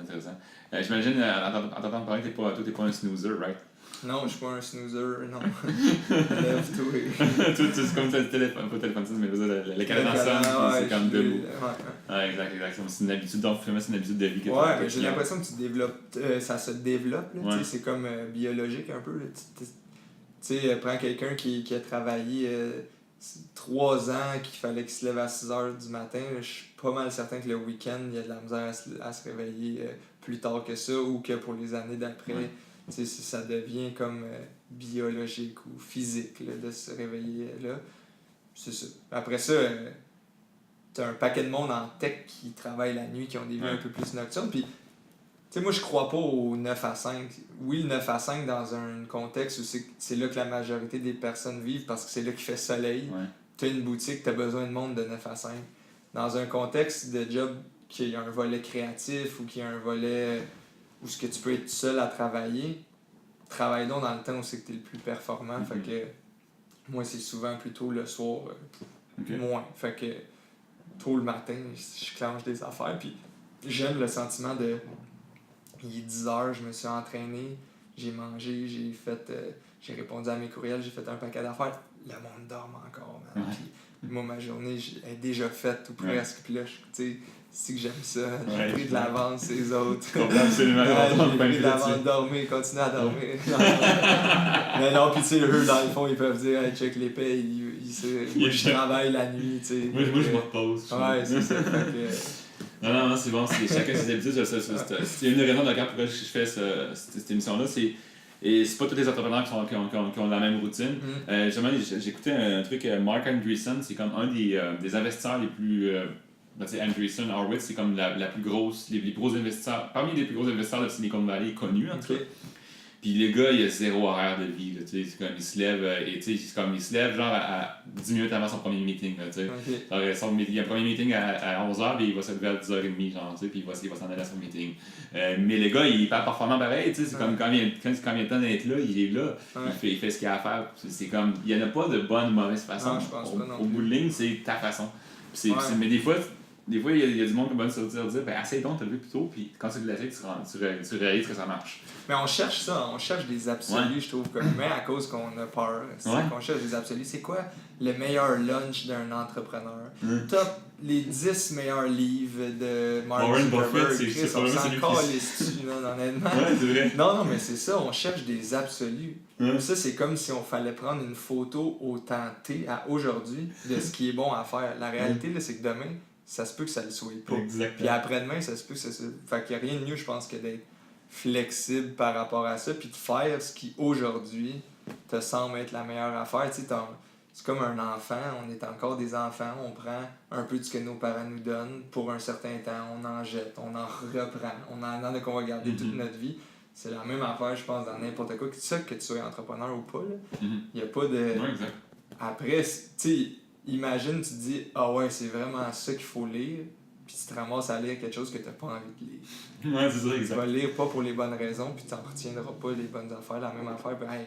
Intéressant. J'imagine, en t'entendant parler, toi, t'es pas un snoozer, right? Non, je suis pas un snoozer, non. Lève-toi. Toi, c'est comme le téléphone, pas le téléphone, mais le canard sonne, c'est comme debout. Ouais, exact. C'est une habitude, donc finalement, c'est une habitude de vie que mais j'ai l'impression que tu développes, ça se développe, là, c'est comme biologique un peu. Tu sais, prends quelqu'un qui a travaillé 3 ans, qu'il fallait qu'il se lève à 6 h du matin, je suis pas mal certain que le week-end, il y a de la misère à se réveiller plus tard que ça, ou que pour les années d'après. Ça devient comme biologique ou physique là, de se réveiller là. C'est ça. Après ça, t'as un paquet de monde en tech qui travaille la nuit, qui ont des vies un peu plus nocturnes. Puis, moi, je crois pas au 9 à 5. Oui, le 9 à 5 dans un contexte où c'est là que la majorité des personnes vivent parce que c'est là qu'il fait soleil. T'as une boutique, t'as besoin de monde de 9 à 5. Dans un contexte de job qui a un volet créatif ou qui a un volet où ce que tu peux être seul à travailler, travaille donc dans le temps où c'est que tu es le plus performant. Fait que moi, c'est souvent plutôt le soir, moins. Fait que tôt le matin, je clenche des affaires. Puis j'aime le sentiment de il est 10 h, je me suis entraîné, j'ai mangé, j'ai répondu à mes courriels, j'ai fait un paquet d'affaires. Le monde dort encore, man. Puis moi, ma journée est déjà faite ou presque. Puis là, tu sais, c'est que j'aime ça. J'ai pris de l'avance, ces autres. Absolument. J'ai pris de l'avance, dormir, continuer à dormir. Mais non, puis tu sais, eux, dans le fond, ils peuvent dire, hey, check les payes, moi, je travaille la nuit, tu sais. Moi, je me repose. Ouais, c'est ça. Fait que... Non, c'est bon, c'est chacun ses habitudes. C'est une raison de laquelle pourquoi je fais cette émission-là. C'est Et c'est pas tous les entrepreneurs qui ont la même routine. Justement, j'écoutais un truc, Mark Andreessen, c'est comme un des investisseurs les plus. Andreessen Horowitz, c'est comme la plus grosse, les plus gros investisseurs, parmi les plus gros investisseurs de Silicon Valley connus en tout cas. Puis le gars, il a 0 horaire de vie, là, c'est comme il se lève, il se lève genre à 10 minutes avant son premier meeting, là, genre, il y a un premier meeting à 11h, puis il va se lever à 10h30, genre, puis il va s'en aller à son meeting. Mais le gars, il est pas performant pareil, c'est comme quand il y a le temps d'être là, il est là, il fait ce qu'il a à faire. C'est comme, il n'y en a pas de bonne ou mauvaise façon. Non, je pense pas non au bout de ligne, c'est ta façon. Mais des fois, il y a du monde qui va se dire essaye donc de te lever plus tôt, puis quand tu l'essayes, tu réalises que ça marche. Mais on cherche ça, on cherche des absolus, je trouve, comme humain à cause qu'on a peur. Qu'on cherche des absolus. C'est quoi le meilleur lunch d'un entrepreneur? Top les 10 meilleurs livres de Mark Zuckerberg. C'est on s'en calisse-tu, honnêtement. C'est vrai. Non, mais c'est ça, on cherche des absolus. Ça, c'est comme si on fallait prendre une photo au temps T à aujourd'hui de ce qui est bon à faire. La réalité, là, c'est que demain, ça se peut que ça le soit pas. Exactement. Puis après-demain, ça se peut que ça se... Fait qu'il n'y a rien de mieux, je pense, que d'être flexible par rapport à ça, puis de faire ce qui, aujourd'hui, te semble être la meilleure affaire. Tu sais, c'est comme un enfant, on est encore des enfants, on prend un peu de ce que nos parents nous donnent pour un certain temps, on en jette, on en reprend, on en a qu'on va garder toute notre vie. C'est la même affaire, je pense, dans n'importe quoi. Ça, que tu sois entrepreneur ou pas, il n'y a pas de... Ouais, exact. Après, tu sais, imagine, tu te dis, ah ouais, c'est vraiment ça qu'il faut lire, puis tu te ramasses à lire quelque chose que tu n'as pas envie de lire. Ouais, c'est ça, Tu exact. vas lire pas pour les bonnes raisons, puis tu n'en retiendras pas les bonnes affaires, la même affaire. Ben, hey,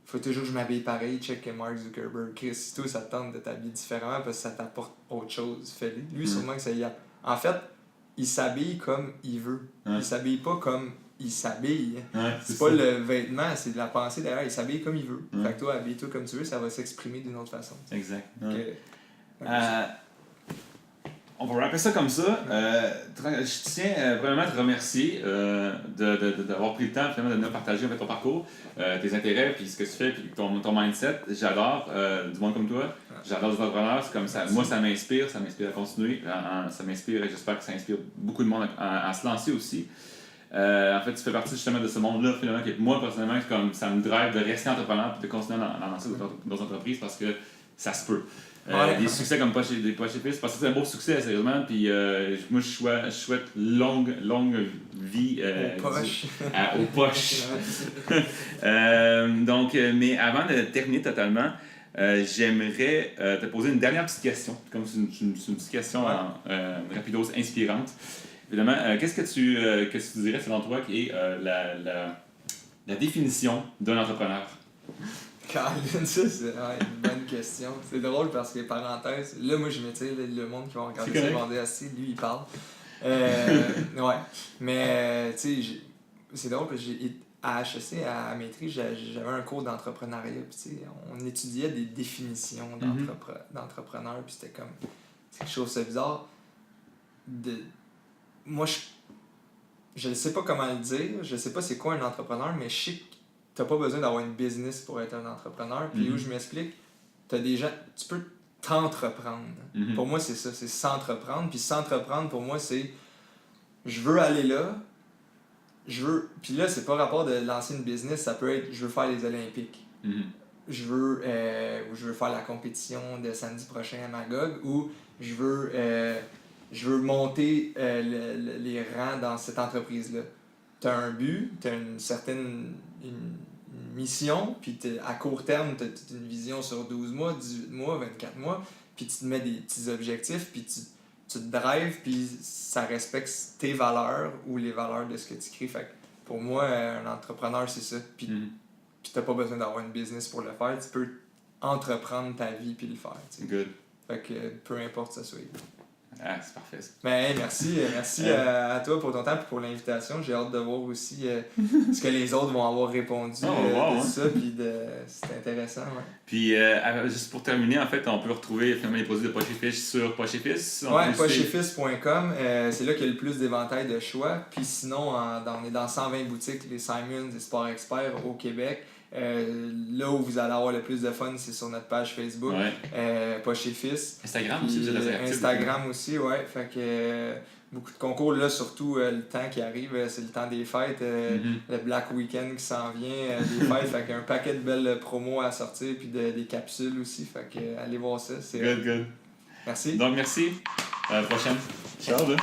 faut toujours que je m'habille pareil, check que Mark Zuckerberg. Chris, si toi, ça te tente de t'habiller différemment parce que ça t'apporte autre chose, fais-le. Lui, sûrement que ça y a. En fait, il s'habille comme il veut. Il s'habille pas comme il s'habille. C'est pas le vêtement, c'est de la pensée derrière. Il s'habille comme il veut. Fait que toi, habille-toi comme tu veux, ça va s'exprimer d'une autre façon. Exact. On va rappeler ça comme ça. Je tiens vraiment à te remercier d'avoir pris le temps finalement, de nous partager ton parcours, tes intérêts, puis ce que tu fais, puis ton mindset. J'adore du monde comme toi. J'adore les entrepreneurs. C'est comme ça. Moi, ça m'inspire à continuer. Ça m'inspire et j'espère que ça inspire beaucoup de monde à se lancer aussi. En fait, tu fais partie justement de ce monde-là, finalement, qui moi, personnellement, comme ça me drive de rester entrepreneur et de continuer à lancer d'autres entreprises parce que ça se peut. Des succès comme Poche et Fils, parce que c'est un beau succès, sérieusement. Puis moi, je souhaite longue vie aux poches. Donc, mais avant de terminer totalement, j'aimerais te poser une dernière petite question, comme c'est une petite question rapidos inspirante. Évidemment, qu'est-ce que tu dirais selon toi qui est la définition d'un entrepreneur? Caroline, ça, c'est une bonne question. C'est drôle parce que, parenthèse, là, moi, je m'étire, le monde qui va regarder ça va dire assis, lui, il parle. Ouais. Mais, tu sais, c'est drôle parce que à HEC, à maîtrise, j'avais un cours d'entrepreneuriat. Puis, tu sais, on étudiait des définitions d'entrepreneurs. Puis, c'était comme. C'est quelque chose de bizarre. Moi, je ne sais pas comment le dire. Je ne sais pas c'est quoi un entrepreneur, mais je sais que t'as pas besoin d'avoir une business pour être un entrepreneur. Puis où je m'explique, tu peux t'entreprendre. Pour moi, c'est ça, c'est s'entreprendre. Puis s'entreprendre, pour moi, c'est je veux aller là, puis là, c'est pas rapport de lancer une business, ça peut être je veux faire les Olympiques. Je veux faire la compétition de samedi prochain à Magog, ou je veux monter les rangs dans cette entreprise-là. T'as un but, t'as une certaine mission, puis à court terme, t'as une vision sur 12 mois, 18 mois, 24 mois, puis tu te mets des petits objectifs, puis tu te drives, puis ça respecte tes valeurs ou les valeurs de ce que tu crées. Fait que pour moi, un entrepreneur, c'est ça. Puis t'as pas besoin d'avoir une business pour le faire, tu peux entreprendre ta vie puis le faire. T'sais. Good. Fait que peu importe ça soit. Ah, c'est parfait ça. Ben, merci à toi pour ton temps et pour l'invitation. J'ai hâte de voir aussi ce que les autres vont avoir répondu de ça. Puis c'est intéressant. Ouais. Puis, juste pour terminer, en fait, on peut retrouver finalement les produits de Poche et Fils sur Poche et Fils. Oui, pocheetfils.com. C'est là qu'il y a le plus d'éventail de choix. Puis sinon, on est dans 120 boutiques, les Simons, les Sport Experts au Québec. Là où vous allez avoir le plus de fun, c'est sur notre page Facebook, Pas chez Fils. Instagram aussi, vous êtes assez actifs. Instagram aussi, ouais. Fait que beaucoup de concours, là, surtout le temps qui arrive, c'est le temps des fêtes, le Black Weekend qui s'en vient, des fêtes, fait qu'un paquet de belles promos à sortir, puis des capsules aussi, fait que allez voir ça. C'est Good. Merci. Donc, merci. À la prochaine. Ciao, là.